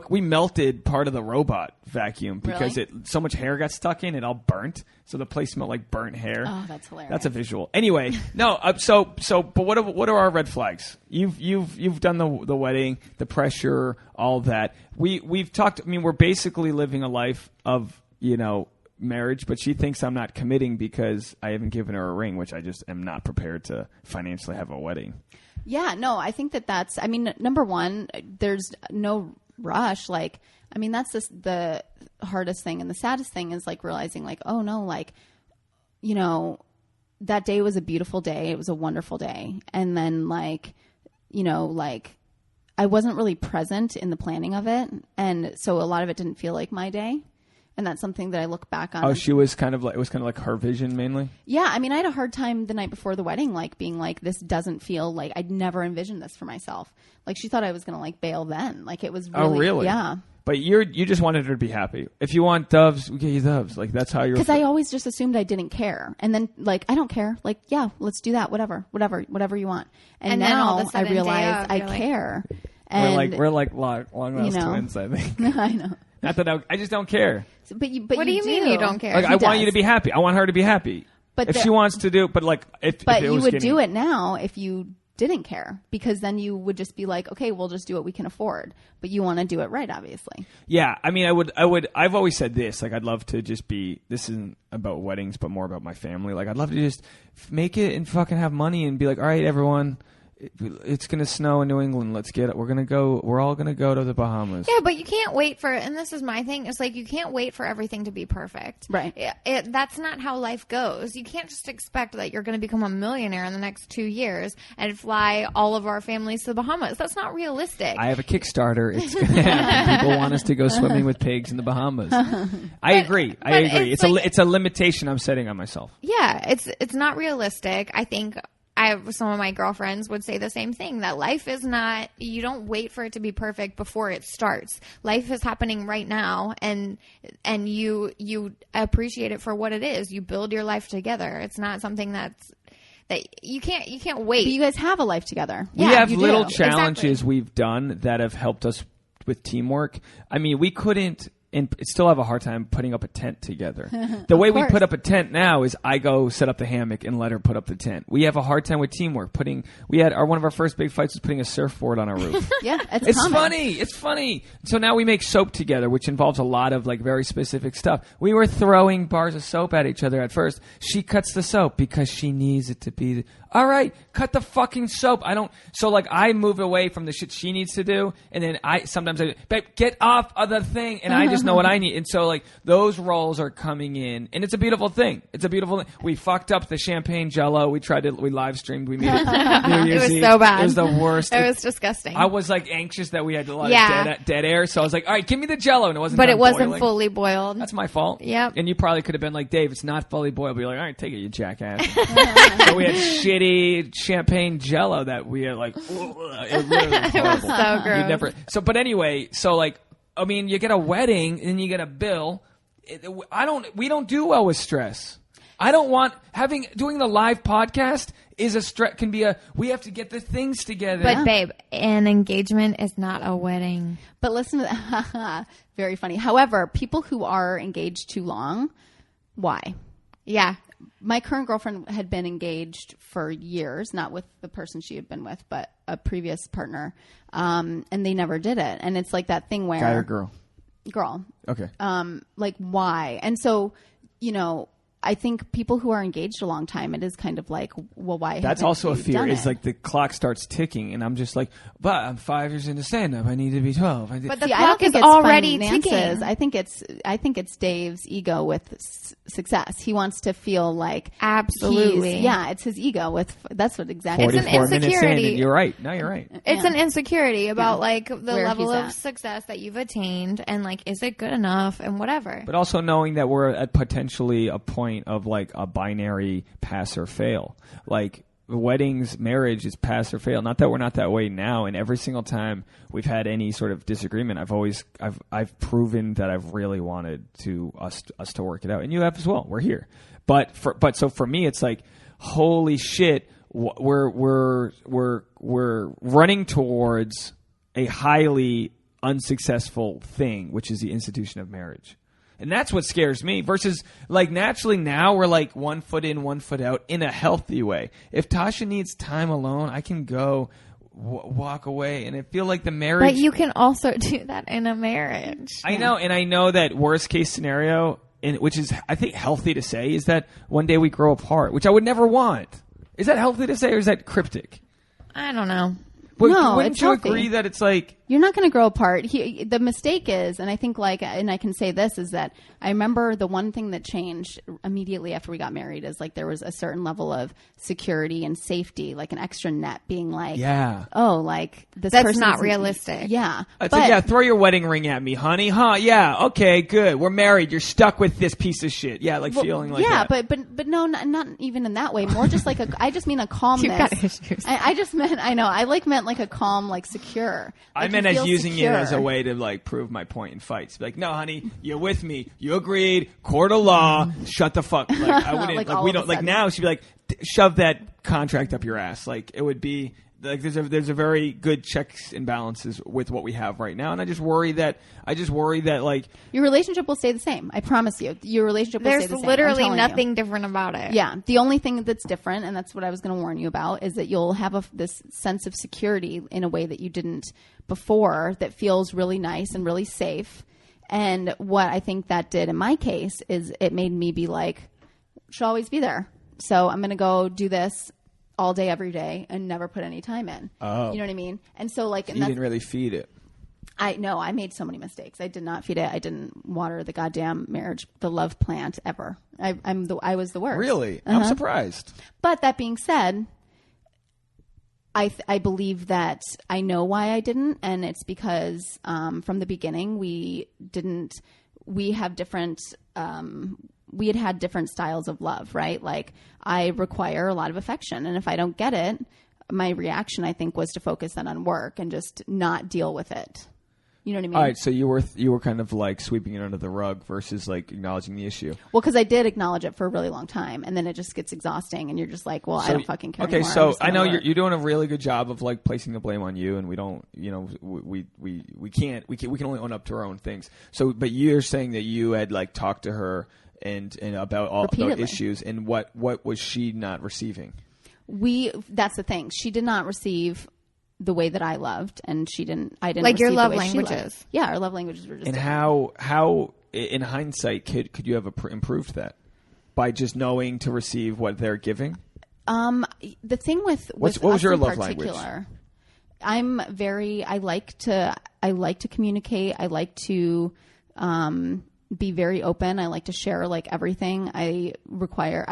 we melted part of the robot vacuum because Really? so much hair got stuck in, it all burnt. So the place smelled like burnt hair. Oh, that's hilarious. That's a visual. Anyway, no. But what are our red flags? You've done the wedding, the pressure, all that. We've talked. I mean, we're basically living a life of, you know, marriage, but she thinks I'm not committing because I haven't given her a ring, which I just am not prepared to financially have a wedding. Yeah, no, I think that's, I mean, number one, there's no rush. Like, I mean, that's just the hardest thing. And the saddest thing is like realizing like, oh no, like, you know, that day was a beautiful day. It was a wonderful day. And then like, you know, like I wasn't really present in the planning of it. And so a lot of it didn't feel like my day. And that's something that I look back on. Oh, it was kind of like her vision mainly. Yeah, I mean, I had a hard time the night before the wedding, like being like, this doesn't feel like I'd never envisioned this for myself. Like she thought I was going to like bail then. Like it was really, Oh, really? Yeah. But you just wanted her to be happy. If you want doves, we get you doves. Like that's how you're. Because I always just assumed I didn't care. And then like, I don't care. Like, yeah, let's do that. Whatever you want. And then all now of a I sudden, realize day of, I you're like- care. And we're like long lost you know. twins, I think. I know. Not that I just don't care. But what do you mean you don't care? Like He I want you does. to be happy. I want her to be happy. But if the- she wants to do, but if But it you was would getting, do it now if you didn't care, because then you would just be like, okay, we'll just do what we can afford. But you want to do it right, obviously. Yeah, I mean, I've always said this. Like, I'd love to just be. This isn't about weddings, but more about my family. Like, I'd love to just make it and fucking have money and be like, all right, everyone. it's going to snow in New England. We're all going to go to the Bahamas. Yeah, but you can't wait for, and this is my thing, it's like you can't wait for everything to be perfect. Right. That's not how life goes. You can't just expect that you're going to become a millionaire in the next 2 years and fly all of our families to the Bahamas. That's not realistic. I have a Kickstarter. It's going to happen. People want us to go swimming with pigs in the Bahamas. I agree. It's a limitation I'm setting on myself. Yeah, it's not realistic. I think some of my girlfriends would say the same thing, that life is not, you don't wait for it to be perfect before it starts. Life is happening right now, and you appreciate it for what it is. You build your life together. It's not something that you can't wait. But you guys have a life together. We have little challenges we've done that have helped us with teamwork. I mean, we couldn't and still have a hard time putting up a tent together. The way we put up a tent now is I go set up the hammock and let her put up the tent. We have a hard time with teamwork. One of our first big fights was putting a surfboard on our roof. Yeah, it's funny. It's funny. So now we make soap together, which involves a lot of like very specific stuff. We were throwing bars of soap at each other at first. She cuts the soap because she needs it to be. All right, cut the fucking soap. I move away from the shit she needs to do, and then sometimes babe, get off of the thing, and I just know what I need. And so like those roles are coming in, and it's a beautiful thing. We fucked up the champagne Jello. We live streamed. We made it New Year's Eve. It was so bad. It was the worst. It was disgusting. I was like anxious that we had a lot of dead air, so I was like, all right, give me the Jello, and it wasn't. But it wasn't boiling. fully boiled. That's my fault. Yep. And you probably could have been like, Dave, it's not fully boiled. Be like, all right, take it, you jackass. So we had shitty champagne Jello that we had like. It was so gross. But anyway, you get a wedding and you get a bill. We don't do well with stress. I don't want doing the live podcast is a stress. We have to get the things together. But babe, an engagement is not a wedding. But listen to that. Very funny. However, people who are engaged too long, why? Yeah. My current girlfriend had been engaged for years, not with the person she had been with, but a previous partner. And they never did it. And it's like that thing where... Guy or girl? Girl. Okay. Like, why? And so, I think people who are engaged a long time, it is kind of like, well, why? That's also a fear. It's like the clock starts ticking, and I'm just like, but I'm 5 years into stand-up. I need to be 12. But the clock is already ticking. I think it's Dave's ego with success. He wants to feel like absolutely. It's his ego that's what exactly. It's an insecurity. You're right. No, you're right. It's an insecurity about like the level of success that you've attained, and like, is it good enough, and whatever. But also knowing that we're at potentially a point of like a binary pass or fail. Like weddings, marriage is pass or fail. Not that we're not that way now, and every single time we've had any sort of disagreement, I've proven that I've really wanted us to work it out, and you have as well. We're here, but for me, it's like, holy shit, we're running towards a highly unsuccessful thing, which is the institution of marriage. And that's what scares me versus like naturally now we're like 1 foot in, 1 foot out in a healthy way. If Tasha needs time alone, I can go walk away. And I feel like the marriage. But you can also do that in a marriage. I know. And I know that worst case scenario, which is I think healthy to say, is that one day we grow apart, which I would never want. Is that healthy to say or is that cryptic? I don't know. No, wouldn't it's you healthy. agree that it's like... You're not going to grow apart. The mistake is, and I think and I can say this, is that I remember the one thing that changed immediately after we got married is like there was a certain level of security and safety, like an extra net being like, like this that's not realistic. Yeah. It's like, throw your wedding ring at me, honey. Huh? Yeah. Okay, good. We're married. You're stuck with this piece of shit. Yeah, feeling like that. Yeah, but no, not even in that way. More just like I just mean a calmness. You've got issues. I just meant, I know, I meant like a calm, like secure. I meant as using it as a way to like prove my point in fights. Be like, no, honey, you're with me. You agreed. Court of law. Shut the fuck. Like I wouldn't. Like we don't. Like now, she'd be like, shove that contract up your ass. Like it would be. Like there's a very good checks and balances with what we have right now, and I just worry that like your relationship will stay the same. I promise you, your relationship will stay the same. There's literally nothing different about it. Yeah, the only thing that's different, and that's what I was going to warn you about, is that you'll have this sense of security in a way that you didn't before. That feels really nice and really safe. And what I think that did in my case is it made me be like, she'll always be there. So I'm going to go do this. all day, every day, and never put any time in. Oh. You know what I mean? And so like, and you didn't really feed it. I made so many mistakes. I did not feed it. I didn't water the goddamn marriage, the love plant ever. I was the worst. Really? I'm surprised. But that being said, I believe that I know why I didn't, and it's because from the beginning we had different styles of love, right? Like I require a lot of affection, and if I don't get it, my reaction I think was to focus then on work and just not deal with it. You know what I mean? All right, so you were kind of like sweeping it under the rug versus like acknowledging the issue. Well, because I did acknowledge it for a really long time, and then it just gets exhausting, and you're just like, well, I don't fucking care anymore. Okay, so I know you're doing a really good job of like placing the blame on you, and we don't, you know, we can only own up to our own things. So, but you're saying that you had like talked to her and about all about issues, and what was she not receiving? That's the thing. She did not receive the way that I loved, and I didn't like your love the way languages. Yeah, our love languages were just and different. how in hindsight could you have improved that by just knowing to receive what they're giving? The thing with what was your love language? language? I like to communicate. I like to be very open. I like to share like everything. I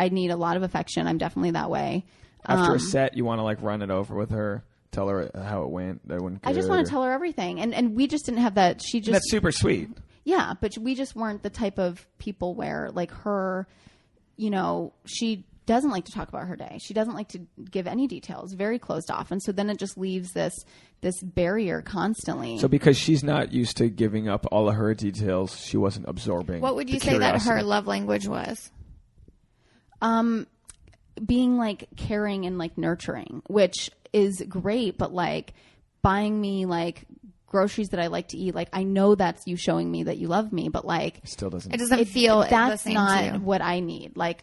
need a lot of affection. I'm definitely that way. After a set, you want to like run it over with her. Tell her how it went. That went good, I just want to tell her everything. And we just didn't have that. That's super sweet. Yeah, but we just weren't the type of people where like her, you know, she doesn't like to talk about her day. She doesn't like to give any details, very closed off. And so then it just leaves this barrier constantly. So because she's not used to giving up all of her details, she wasn't absorbing. What would you say that her love language was? Being like caring and like nurturing, which is great, but like buying me like groceries that I like to eat. Like I know that's you showing me that you love me, but like it still doesn't. It doesn't feel that's the same not to you. what I need. Like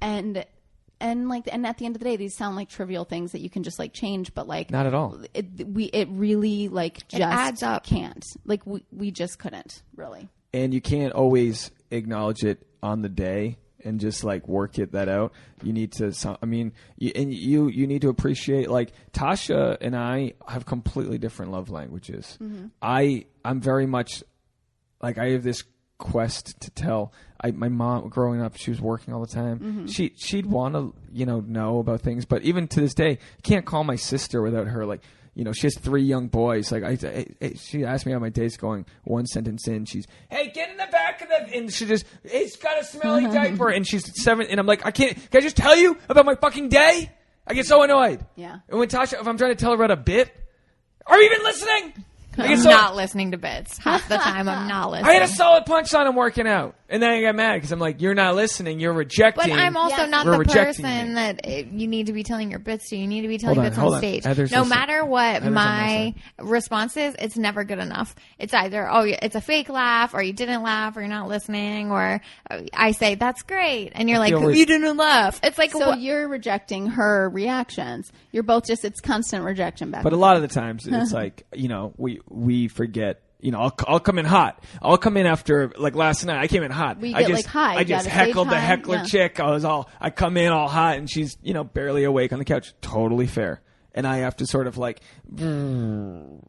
and at the end of the day, these sound like trivial things that you can just like change, but like not at all. It really like just adds up. Can't like we just couldn't really. And you can't always acknowledge it on the day and just like work that out. You need to. I mean, you need to appreciate. Like Tasha and I have completely different love languages. Mm-hmm. I'm very much like I have this quest to tell. My mom growing up, she was working all the time. Mm-hmm. She'd want to know about things, but even to this day, I can't call my sister without her like. You know, she has 3 young boys. Like, she asked me how my day's going. One sentence in, she's, "Hey, get in the back of the," and she just, "It's got a smelly diaper," and she's 7, and I'm like, can I just tell you about my fucking day? I get so annoyed. Yeah. And when Tasha, if I'm trying to tell her about a bit, are you even listening? I'm not listening to bits. Half the time, I'm not listening. I had a solid punchline. I'm working out. And then I got mad because I'm like, you're not listening. You're rejecting. But I'm also not You're the rejecting person me. that you need to be telling your bits to. You need to be telling bits Hold on on. stage. Heather's No listening. matter what Heather's my response is, it's never good enough. It's either, it's a fake laugh, or you didn't laugh, or you're not listening, or I say, that's great. And you're like, you didn't laugh. It's like, so you're rejecting her reactions. You're both just, it's constant rejection back. But a lot of the times it's like, we forget. I'll come in hot. I'll come in after, like last night, I came in hot. I just heckled the heckler chick. I come in all hot and she's, barely awake on the couch. Totally fair. And I have to sort of like,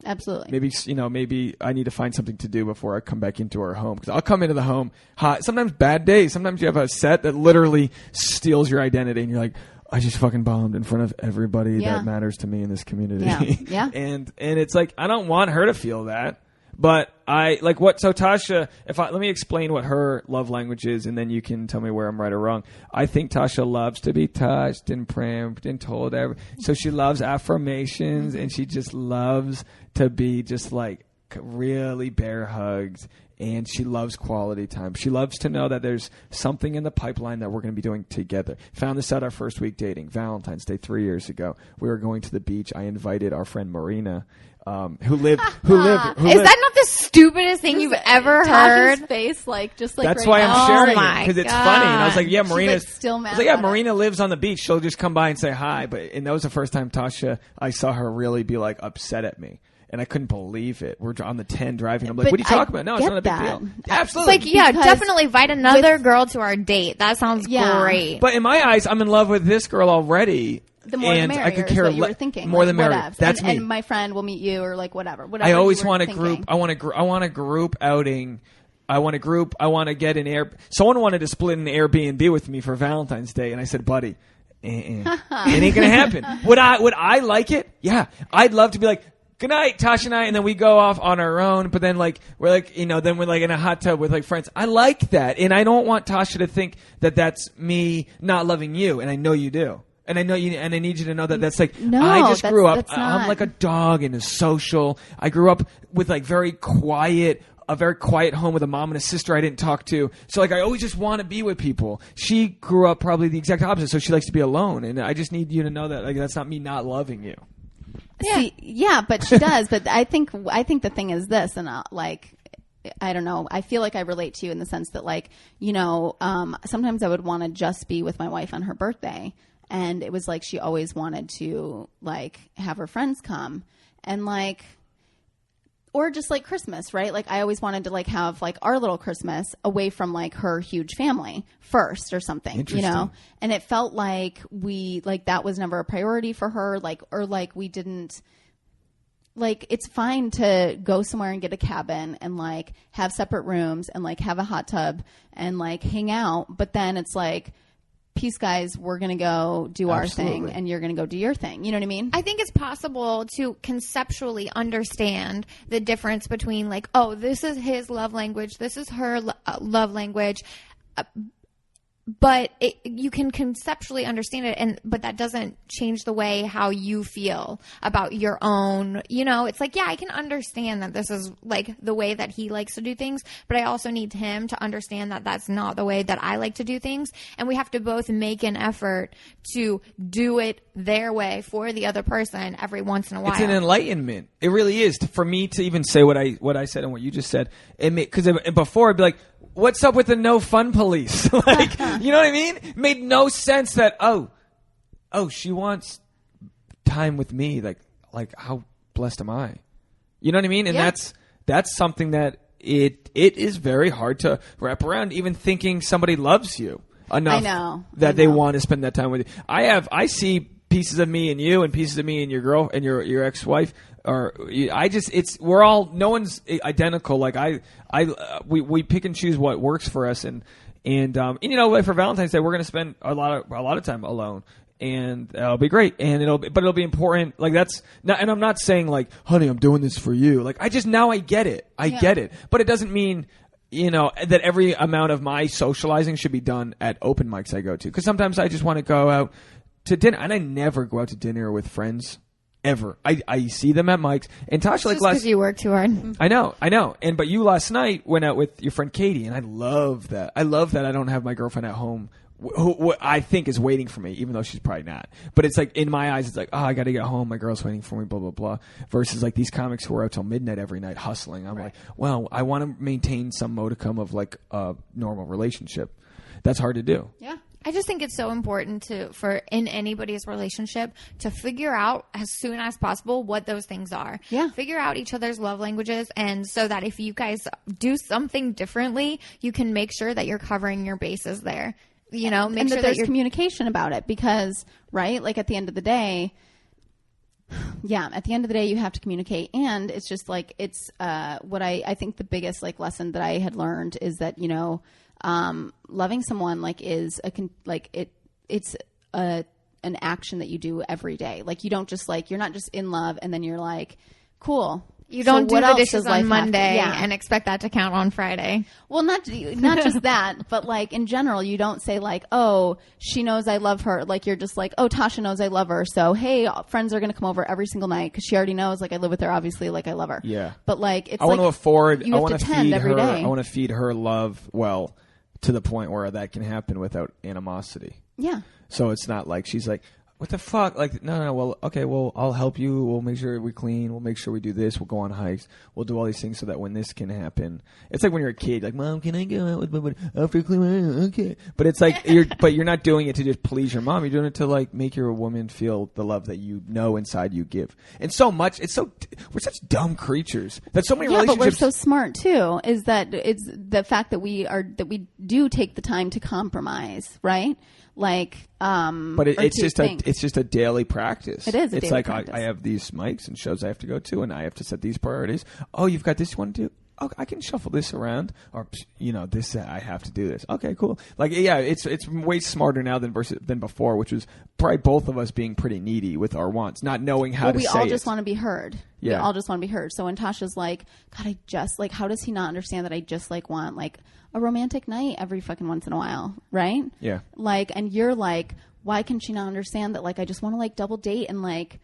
absolutely. Maybe I need to find something to do before I come back into our home. Because I'll come into the home hot. Sometimes bad days. Sometimes you have a set that literally steals your identity and you're like, I just fucking bombed in front of everybody that matters to me in this community. Yeah. And it's like, I don't want her to feel that. But so Tasha, let me explain what her love language is, and then you can tell me where I'm right or wrong. I think Tasha loves to be touched and pranked and told so she loves affirmations, and she just loves to be just like really bear hugged, and she loves quality time. She loves to know that there's something in the pipeline that we're going to be doing together. Found this out our first week dating, Valentine's Day 3 years ago. We were going to the beach. I invited our friend Marina, who lived. Is that not the stupidest thing you've ever heard? Tasha's face, just like that's right why now. I'm sharing Oh it because it's funny. And I was like, yeah, Marina's still mad. I was like, yeah, about Marina lives on the beach. She'll just come by and say hi. And that was the first time I saw her really be like upset at me. and I couldn't believe it. We're on the 10 driving. I'm like, what are you talking about? No, it's not a big deal. Absolutely. It's like, definitely invite another girl to our date. That sounds great. But in my eyes, I'm in love with this girl already. The more the merrier, I could care is what you were thinking. More the merrier. That's me. And my friend will meet you, or like whatever. I always want a group. I want a group outing. I want to get an air. Someone wanted to split an Airbnb with me for Valentine's Day, and I said, buddy, it ain't gonna happen. Would I like it? Yeah, I'd love to be like, good night, Tasha and I, and then we go off on our own. But then we're in a hot tub with like friends. I like that, and I don't want Tasha to think that that's me not loving you, and I know you do. And I know you, and I need you to know that that's like, no, I just grew up. I'm like a dog and a social. I grew up with like a very quiet home with a mom and a sister I didn't talk to. So like, I always just want to be with people. She grew up probably the exact opposite. So she likes to be alone. And I just need you to know that like, that's not me not loving you. Yeah, but she does. But I think the thing is this, and I don't know. I feel like I relate to you in the sense that like, sometimes I would want to just be with my wife on her birthday. And it was like she always wanted to like have her friends come and like, or just like Christmas, right? Like I always wanted to like have like our little Christmas away from like her huge family first or something, And it felt like that was never a priority for her, we didn't. Like, it's fine to go somewhere and get a cabin and like have separate rooms and like have a hot tub and like hang out, but then it's like, peace, guys, we're going to go do our thing and you're going to go do your thing. You know what I mean? I think it's possible to conceptually understand the difference between like, oh, this is his love language. This is her love language. But you can conceptually understand it, but that doesn't change the way how you feel about your own, it's like, yeah, I can understand that this is like the way that he likes to do things, but I also need him to understand that that's not the way that I like to do things. And we have to both make an effort to do it their way for the other person every once in a while. It's an enlightenment. It really is. For me to even say what I said and what you just said, because before I'd be like, what's up with the no fun police? Like, you know what I mean? It made no sense that, oh, she wants time with me. Like how blessed am I? You know what I mean? And that's something that it is very hard to wrap around, even thinking somebody loves you enough that they want to spend that time with you. I see pieces of me and you and pieces of me and your girl and your ex-wife. We're all, no one's identical. Like we pick and choose what works for us, and like for Valentine's Day we're going to spend a lot of time alone, and it'll be great, and it'll be important. Like that's not, and I'm not saying like, honey, I'm doing this for you. Like I get it. I get it, but it doesn't mean that every amount of my socializing should be done at open mics I go to, because sometimes I just want to go out to dinner, and I never go out to dinner with friends. Ever. I see them at Mike's, and Tasha, like, because you work too hard. I know. But you last night went out with your friend Katie, and I love that. I don't have my girlfriend at home, who I think is waiting for me, even though she's probably not. But it's like, in my eyes, it's like, oh, I got to get home. My girl's waiting for me, blah, blah, blah. Versus like these comics who are out till midnight every night hustling. I'm like, well, I want to maintain some modicum of like a normal relationship. That's hard to do. Yeah. I just think it's so important for in anybody's relationship to figure out as soon as possible what those things are. Yeah. Figure out each other's love languages, and so that if you guys do something differently, you can make sure that you're covering your bases there. Make and sure that there's communication about it, because, right? Like at the end of the day, you have to communicate. And it's just like, it's what I think the biggest like lesson that I had learned is that, loving someone is it's an action that you do every day. Like you don't just you're not just in love and then you're like, cool. You don't do the dishes on Monday and expect that to count on Friday. Well, not just that, but like in general, you don't say like, oh, she knows I love her. Like you're just like, oh, Tasha knows I love her. So, hey, friends are going to come over every single night because she already knows like I live with her. Obviously, like I love her. Yeah. But like it's I want to afford. You have to tend every day. I want to feed her love well to the point where that can happen without animosity. Yeah. So it's not like she's like, what the fuck? Like, no, well, okay, well, I'll help you. We'll make sure we clean. We'll make sure we do this. We'll go on hikes. We'll do all these things so that when this can happen. It's like when you're a kid, like, Mom, can I go out with my after clean? Okay. But it's like, you're not doing it to just please your mom. You're doing it to, like, make your woman feel the love that you know inside you give. And so much, we're such dumb creatures. That so many relationships. But we're so smart, too, is that it's the fact that we do take the time to compromise, right? Like, but it's just a daily practice. It is. It's like I have these mics and shows I have to go to, and I have to set these priorities. Oh, you've got this one to do. Oh, I can shuffle this around, or this I have to do this. Okay, cool. Like, yeah, it's way smarter now than before, which was probably both of us being pretty needy with our wants, not knowing how to say it. We all just want to be heard. Yeah. We all just want to be heard. So when Tasha's like, God, I just like, how does he not understand that I just like want like a romantic night every fucking once in a while, right? Yeah. Like, and you're like, why can she not understand that? Like, I just want to like double date and like,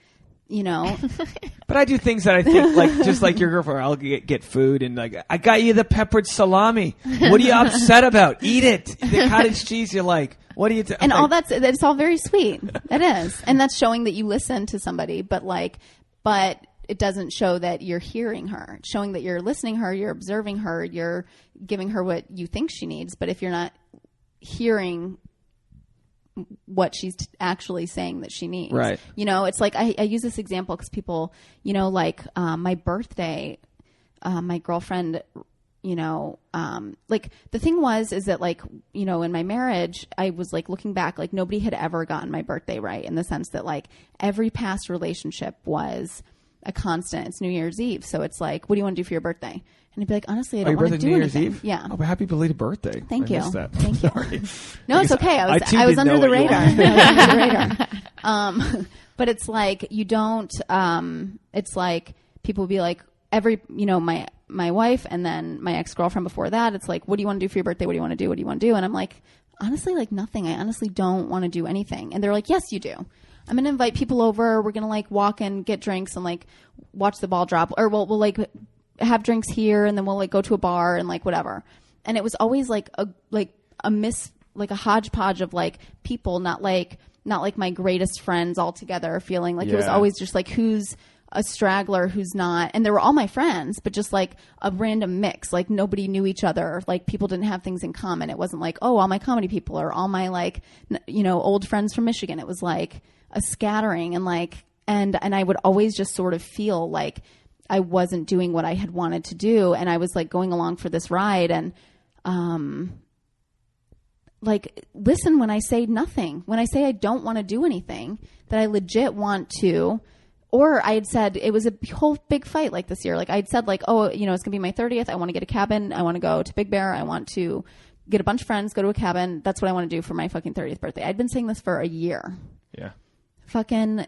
But I do things that I think, like, just like your girlfriend, I'll get food and like, I got you the peppered salami. What are you upset about? Eat it. The cottage cheese you like. What do you? And all that's all very sweet. It is, and that's showing that you listen to somebody. But it doesn't show that you're hearing her. It's showing that you're listening to her, you're observing her, you're giving her what you think she needs. But if you're not hearing what she's actually saying that she needs, right? It's like I use this example because people, like my birthday, my girlfriend, like the thing is that like, in my marriage, I was like looking back, like nobody had ever gotten my birthday right, in the sense that like every past relationship was a constant. It's New Year's Eve. So it's like, what do you want to do for your birthday? And I'd be like, honestly, I don't want to do anything. Eve? Yeah. Oh, but happy belated birthday. Thank you. That. Thank you. Sorry. No, it's okay. I was under the radar. But it's like, you don't, it's like people will be like my wife and then my ex-girlfriend before that, it's like, what do you want to do for your birthday? What do you want to do? What do you want to do? And I'm like, honestly, like nothing. I honestly don't want to do anything. And they're like, yes, you do. I'm going to invite people over. We're going to like walk and get drinks and like watch the ball drop, or we'll like have drinks here and then we'll like go to a bar and like whatever. And it was always like a hodgepodge of like people, not like my greatest friends all together, feeling like it was always just like who's a straggler, who's not. And they were all my friends, but just like a random mix. Like nobody knew each other. Like people didn't have things in common. It wasn't like, oh, all my comedy people or all my like, old friends from Michigan. It was like a scattering and like, and I would always just sort of feel like I wasn't doing what I had wanted to do. And I was like going along for this ride and, like, listen when I say nothing, when I say I don't want to do anything, that I legit want to. Or I had said, it was a whole big fight like this year. Like I had said like, oh, it's going to be my 30th. I want to get a cabin. I want to go to Big Bear. I want to get a bunch of friends, go to a cabin. That's what I want to do for my fucking 30th birthday. I'd been saying this for a year. Yeah. Fucking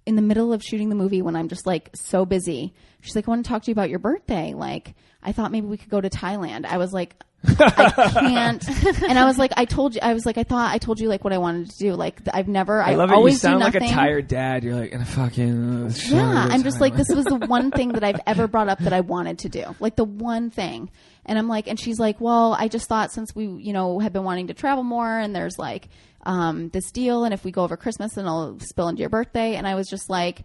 in the middle of shooting the movie when I'm just like so busy. She's like, I want to talk to you about your birthday. Like, I thought maybe we could go to Thailand. I was like, I can't. And I was like, I thought I told you like what I wanted to do. Like I love it. You sound like a tired dad. You're like, fucking. I'm just like, this was the one thing that I've ever brought up that I wanted to do. Like the one thing. And I'm like, and she's like, well, I just thought since we, have been wanting to travel more and there's like, this deal. And if we go over Christmas then I'll spill into your birthday. And I was just like,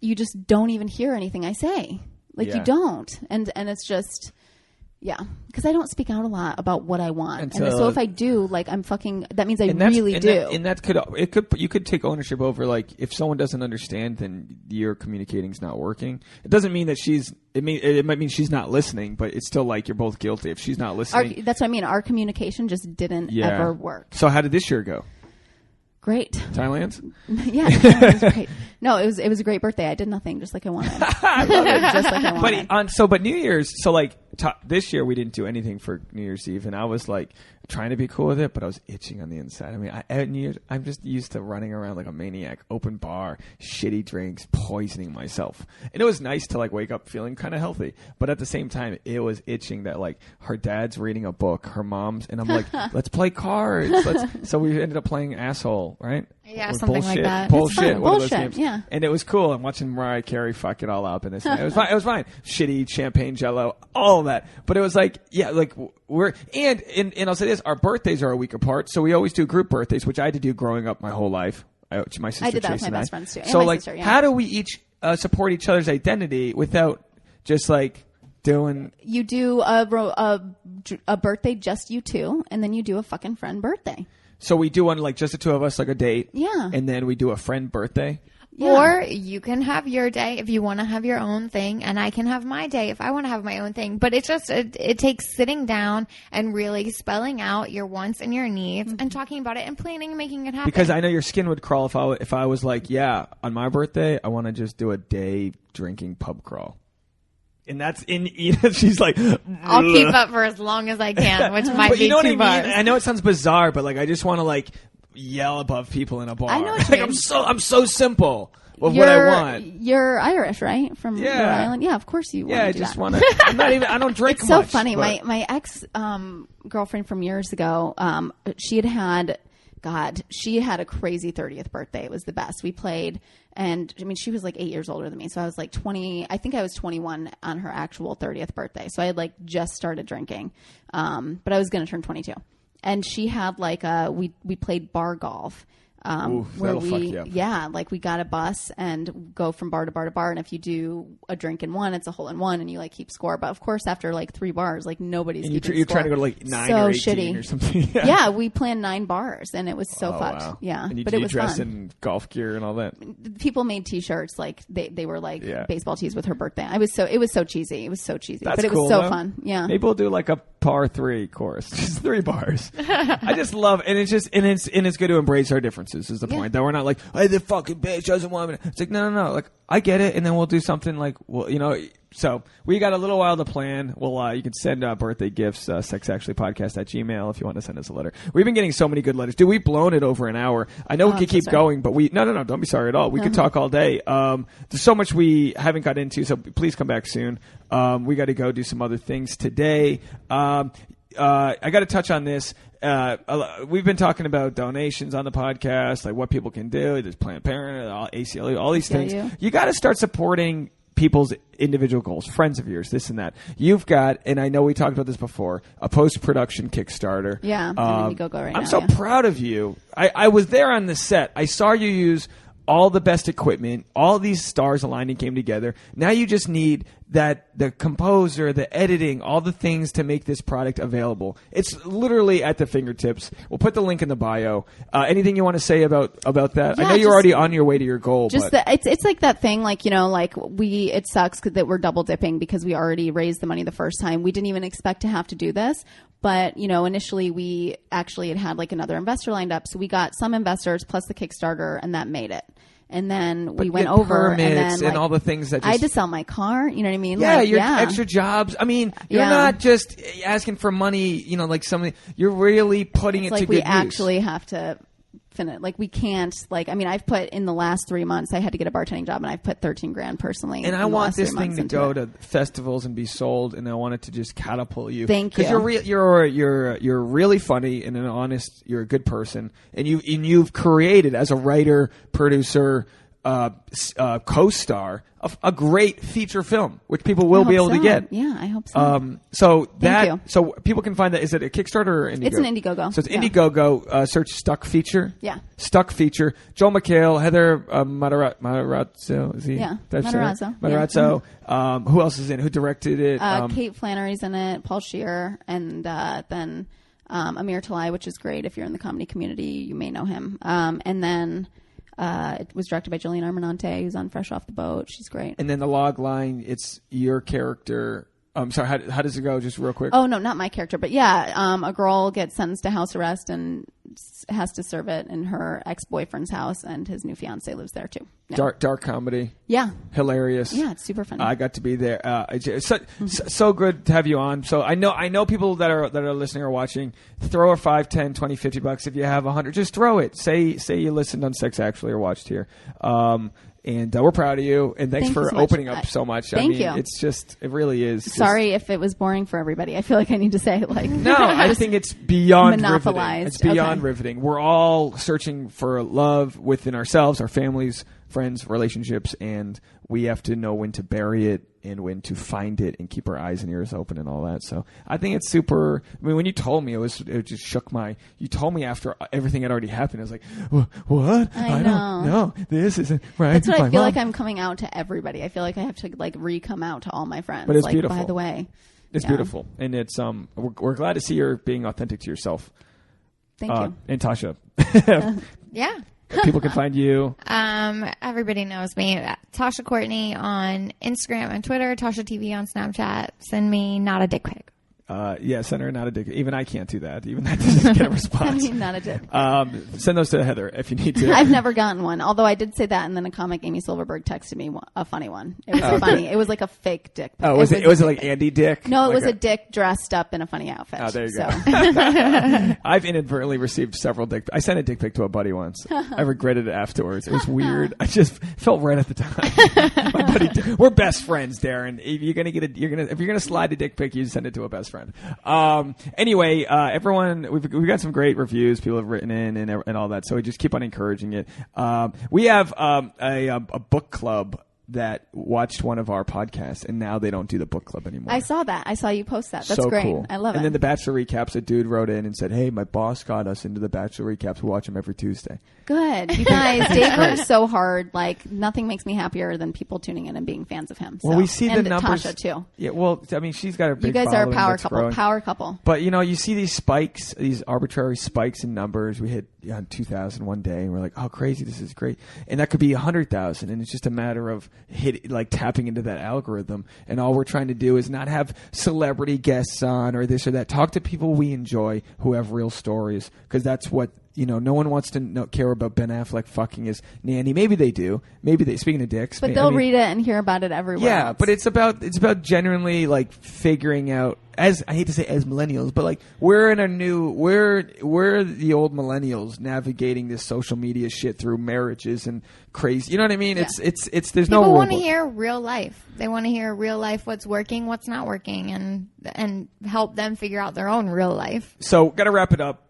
you just don't even hear anything I say. Like you don't. And it's just, yeah, because I don't speak out a lot about what I want, and so if I do, like I'm fucking. That means I really do. You could take ownership over like if someone doesn't understand, then your communicating's not working. It doesn't mean that it might mean she's not listening, but it's still like you're both guilty if she's not listening. That's what I mean. Our communication just didn't ever work. So how did this year go? Great. Thailand? Yeah, it was great. No, it was a great birthday. I did nothing, just like I wanted. I love it. Just like I wanted. But New Year's, this year we didn't do anything for New Year's Eve, and I was like trying to be cool with it, but I was itching on the inside. I mean, at New Year's, I'm just used to running around like a maniac, open bar, shitty drinks, poisoning myself. And it was nice to like wake up feeling kind of healthy, but at the same time, it was itching that like her dad's reading a book, her mom's, and I'm like, let's play cards. So we ended up playing Asshole, right? Yeah, something like that. Bullshit. One of those Bullshit, games. yeah. And it was cool. I'm watching Mariah Carey fuck it all up in this. It was fine. It was fine. Shitty champagne jello, all of that. But it was like, yeah, like and I'll say this, our birthdays are a week apart. So we always do group birthdays, which I had to do growing up my whole life. My sister I did that with Chase my and best I. friends too. And So my like, sister, yeah. how do we each support each other's identity without just like doing? You do a birthday, just you two, and then you do a fucking friend birthday. So we do one like just the two of us, like a date. Yeah. And then we do a friend birthday. Yeah. Or you can have your day if you want to have your own thing, and I can have my day if I want to have my own thing. But it's just, it takes sitting down and really spelling out your wants and your needs and talking about it and planning and making it happen. Because I know your skin would crawl if I was like, yeah, on my birthday, I want to just do a day drinking pub crawl. And that's in Edith. She's like, I'll keep up for as long as I can, which might but be you know what I too mean? much. I know it sounds bizarre, but like I just want to like yell above people in a bar. I know what you like mean. I'm so simple with what I want. You're Irish, right? From Yeah. Rhode Island? Yeah, of course you want Yeah, to I do just that. want to. I'm not even. I don't drink It's so much. funny. but- My ex girlfriend from years ago, she had a crazy 30th birthday. It was the best. We played, and I mean, she was like 8 years older than me. So I was like 20, I think I was 21 on her actual 30th birthday. So I had like just started drinking. But I was going to turn 22. And she had like we played bar golf. Ooh, Where that'll fuck you up. yeah, like we got a bus and go from bar to bar to bar. And if you do a drink in one, it's a hole in one and you like keep score. But of course, after like 3 bars, like nobody's And keeping you're score. trying to go to like 9 so or 18 shitty. or something. Yeah, we planned 9 bars and it was so Oh, fucked. wow. Yeah, And but it was dressed fun. in golf gear and all that. People made T-shirts like they were like Yeah. baseball tees with her birthday. It was so cheesy. It was so cheesy, That's but it cool, was so though. fun. Yeah. Maybe we'll do like a par 3 course, just 3 bars. I just love, and it's good to embrace our differences. Is the point that we're not like, hey, the fucking bitch doesn't want me. It's like no. Like I get it, and then we'll do something like, well, you know. So we got a little while to plan. Well, you can send birthday gifts, sexactuallypodcast@gmail.com if you want to send us a letter. We've been getting so many good letters. Dude, we've blown it over an hour. I know we could keep going, but no, don't be sorry at all. We could talk all day. There's so much we haven't got into, so please come back soon. We got to go do some other things today. I got to touch on this. We've been talking about donations on the podcast, like what people can do. There's Planned Parenthood, ACLU, all these things. You got to start supporting people's individual goals, friends of yours, this and that. You've got, and I know we talked about this before, a post-production Kickstarter. Yeah, I'm Indiegogo right now. I'm so proud of you. I was there on the set. I saw you use all the best equipment. All these stars aligned and came together. Now you just need the composer, the editing, all the things to make this product available. It's literally at the fingertips. We'll put the link in the bio. Anything you want to say about that? Yeah, I know you're already on your way to your goal. Just but it's like that thing, like, you know, like it sucks that we're double dipping because we already raised the money the first time. We didn't even expect to have to do this. But, you know, initially we actually had like another investor lined up. So we got some investors plus the Kickstarter, and that made it. And then we went over and then like, all the things that I had to sell my car. You know what I mean? Yeah, like, your extra jobs. I mean, you're not just asking for money, you know, like something. You're really putting it like to we good use. actually have to finish. Like we can't. Like I mean, I've put in the last 3 months. I had to get a bartending job, and I've put $13,000 personally. And I in the want last this 3 thing months to into go it. to festivals and be sold, and I want it to just catapult you. Thank you. Because you're really funny and an honest. You're a good person, and you've created as a writer, producer, co-star a great feature film, which people will be able to get. Yeah, I hope so. So people can find that. Is it a Kickstarter or Indiegogo? It's an Indiegogo. So it's Indiegogo. Search Stuck Feature. Yeah. Stuck Feature. Joel McHale, Heather Matarazzo. Is he? Yeah. That's Matarazzo. Matarazzo. Who else is in it? Who directed it? Kate Flannery's in it. Paul Scheer, and then Amir Talai, which is great if you're in the comedy community. You may know him. And then. It was directed by Jillian Armanante, who's on Fresh Off the Boat. She's great. And then the log line, it's your character. Sorry, how does it go? Just real quick. Oh, no, not my character. But yeah, a girl gets sentenced to house arrest and has to serve it in her ex-boyfriend's house, and his new fiance lives there too. Yeah. Dark comedy. Yeah. Hilarious. Yeah, it's super funny. I got to be there. It's so good to have you on. So I know people that are listening or watching. Throw a $5, $10, $20, $50 if you have 100. Just throw it. Say you listened on Sex Actually or watched here. And we're proud of you. And thanks for opening up so much. Thank you. It's just, it really is. Sorry if it was boring for everybody. I feel like I need to say like no. I think it's beyond monopolized. riveting. It's beyond riveting. We're all searching for love within ourselves, our families, friends, relationships, and we have to know when to bury it and when to find it and keep our eyes and ears open and all that. So I think it's super. I mean, when you told me, it just shook my. You told me after everything had already happened. I was like, what? I don't know. This isn't right. That's what I feel like I'm coming out to everybody. I feel like I have to like re-come out to all my friends. But it's like, beautiful. By the way, it's beautiful, and it's we're glad to see you're being authentic to yourself. Thank you. And Tasha. Yeah. People can find you. Everybody knows me. Tasha Courtney on Instagram and Twitter. Tasha TV on Snapchat. Send me not a dick pic. Send her not a dick. Even I can't do that. Even that doesn't get a response. I mean, not a dick. Send those to Heather if you need to. I've never gotten one. Although I did say that, and then a comic, Amy Silverberg, texted me a funny one. It was funny. It was like a fake dick. Oh, was it like Andy Dick? No, it like was a dick dressed up in a funny outfit. Oh, there you go. I've inadvertently received several dick. I sent a dick pic to a buddy once. I regretted it afterwards. It was weird. I just felt right at the time. My buddy, we're best friends, Darren. If you're gonna slide a dick pic, you send it to a best friend. Anyway, everyone, we've got some great reviews. People have written in and all that. So we just keep on encouraging it. We have a book club that watched one of our podcasts, and now they don't do the book club anymore. I saw that. I saw you post that. That's so great. Cool. I love it. And then the Bachelor Recaps, a dude wrote in and said, hey, my boss got us into the Bachelor Recaps. We watch them every Tuesday. Good. You guys, Dave works so hard. Like, nothing makes me happier than people tuning in and being fans of him. So. Well, we see the and numbers. Tasha, too. Yeah, well, I mean, she's got a big You guys are a power couple. Power couple. But, you see these spikes, these arbitrary spikes in numbers. We hit 2,000 one day, and we're like, oh, crazy, this is great. And that could be 100,000, and it's just a matter of tapping into that algorithm. And all we're trying to do is not have celebrity guests on or this or that. Talk to people we enjoy who have real stories, because that's what no one wants to care about Ben Affleck fucking his nanny. Maybe they do. Speaking of dicks, but they'll read it and hear about it everywhere. Yeah, else. but it's about genuinely like figuring out. As I hate to say, as millennials, but like we're the old millennials navigating this social media shit through marriages and crazy. You know what I mean? Yeah. It's there's People no. People want to hear real life. They want to hear real life, what's working, what's not working, and help them figure out their own real life. So, gotta wrap it up.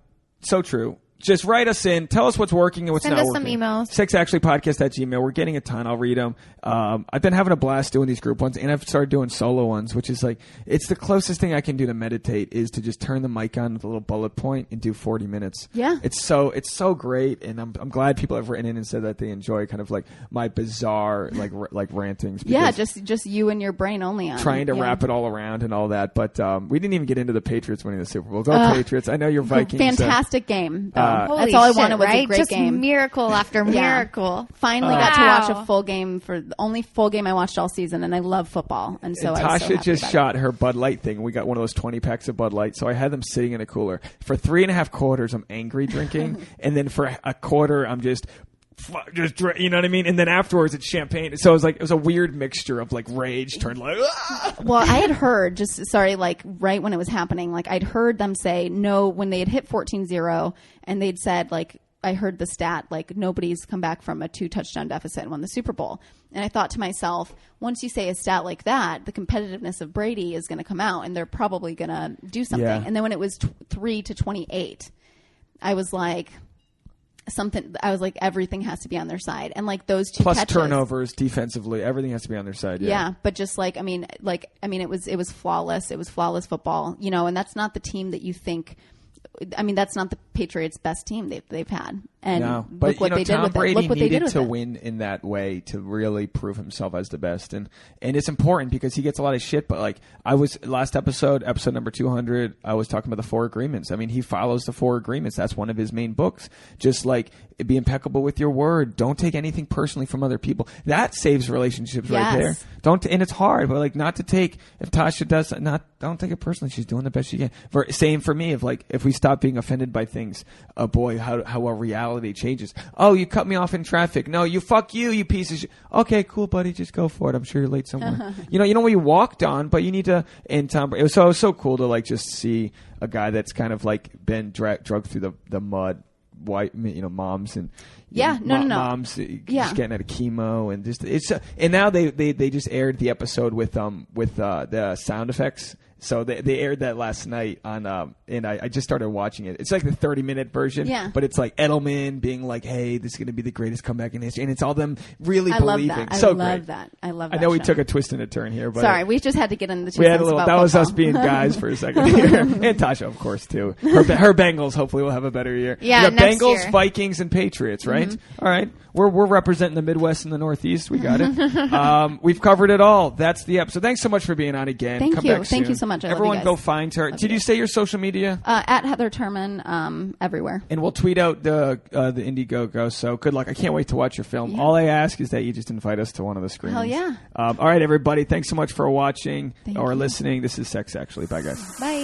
So true. Just write us in. Tell us what's working and what's not working. Send us some emails. sexactuallypodcast@gmail.com. We're getting a ton. I'll read them. I've been having a blast doing these group ones, and I've started doing solo ones, which is like, it's the closest thing I can do to meditate is to just turn the mic on with a little bullet point and do 40 minutes. Yeah. It's so great, and I'm glad people have written in and said that they enjoy kind of like my bizarre like rantings. Yeah, just you and your brain only on. Trying to wrap it all around and all that, but we didn't even get into the Patriots winning the Super Bowl. Go Patriots. I know you're Vikings. Fantastic game. That's all I wanted was a great just game. Miracle after miracle. Finally got to watch a full game for the only full game I watched all season, and I love football. And so I was so Tasha happy just about shot her Bud Light thing. We got one of those 20 packs of Bud Light, so I had them sitting in a cooler. For 3.5 quarters, I'm angry drinking, and then for a quarter, I'm just you know what I mean? And then afterwards, it's champagne. So it was a weird mixture of like rage turned like. Well, I had heard right when it was happening, like I'd heard them say no when they had hit 14-0, and they'd said like. I heard the stat, like nobody's come back from a 2-touchdown deficit and won the Super Bowl. And I thought to myself, once you say a stat like that, the competitiveness of Brady is going to come out and they're probably going to do something. Yeah. And then when it was 3-28, I was like, everything has to be on their side. And like those two plus catches, turnovers defensively, everything has to be on their side. Yeah. But just like, I mean, it was flawless. It was flawless football, and that's not the team that you think. I mean, that's not the Patriots' best team they've had. And no, but look what they Tom did with Brady it. Look what they did needed with to it. win in that way to really prove himself as the best, and it's important because he gets a lot of shit. But like last episode number 200, I was talking about the 4 agreements. I mean, he follows the 4 agreements. That's one of his main books. Just like be impeccable with your word. Don't take anything personally from other people. That saves relationships right there. And it's hard, but like not to take. If Tasha does don't take it personally. She's doing the best she can. Same for me. If we stop being offended by things, how our reality changes. Oh, you cut me off in traffic. No, fuck you piece of shit. Okay, cool, buddy. Just go for it. I'm sure you're late somewhere. You know what you walked on, but you need to. And Tom, it was so cool to like just see a guy that's kind of like been dragged through the mud. White, moms and Yeah, no. Moms just getting out of chemo, and just and now they just aired the episode with the sound effects. So they aired that last night on, and I just started watching it. It's like the 30-minute version, but it's like Edelman being like, "Hey, this is going to be the greatest comeback in history," and it's all them really believing. Love that. So I love great. that. I love that. I know we show. took a twist and a turn here, but sorry, we just had to get in the. We had a little. About That was football. us being guys for a second here, and Tasha, of course, too. Her Bengals hopefully will have a better year. Yeah, we got next Bengals, year. Vikings, and Patriots, right? All right. We're representing the Midwest and the Northeast. We got it. We've covered it all. That's the episode. Thanks so much for being on again. Thank Come you. back Thank soon. you so much. I love Everyone you go guys. find her. Did you say your social media? At Heather Turman, everywhere. And we'll tweet out the Indiegogo. So good luck. I can't wait to watch your film. Yeah. All I ask is that you just invite us to one of the screenings. Hell yeah. All right, everybody. Thanks so much for watching Thank or you. listening. This is Sex Actually. Bye, guys. Bye.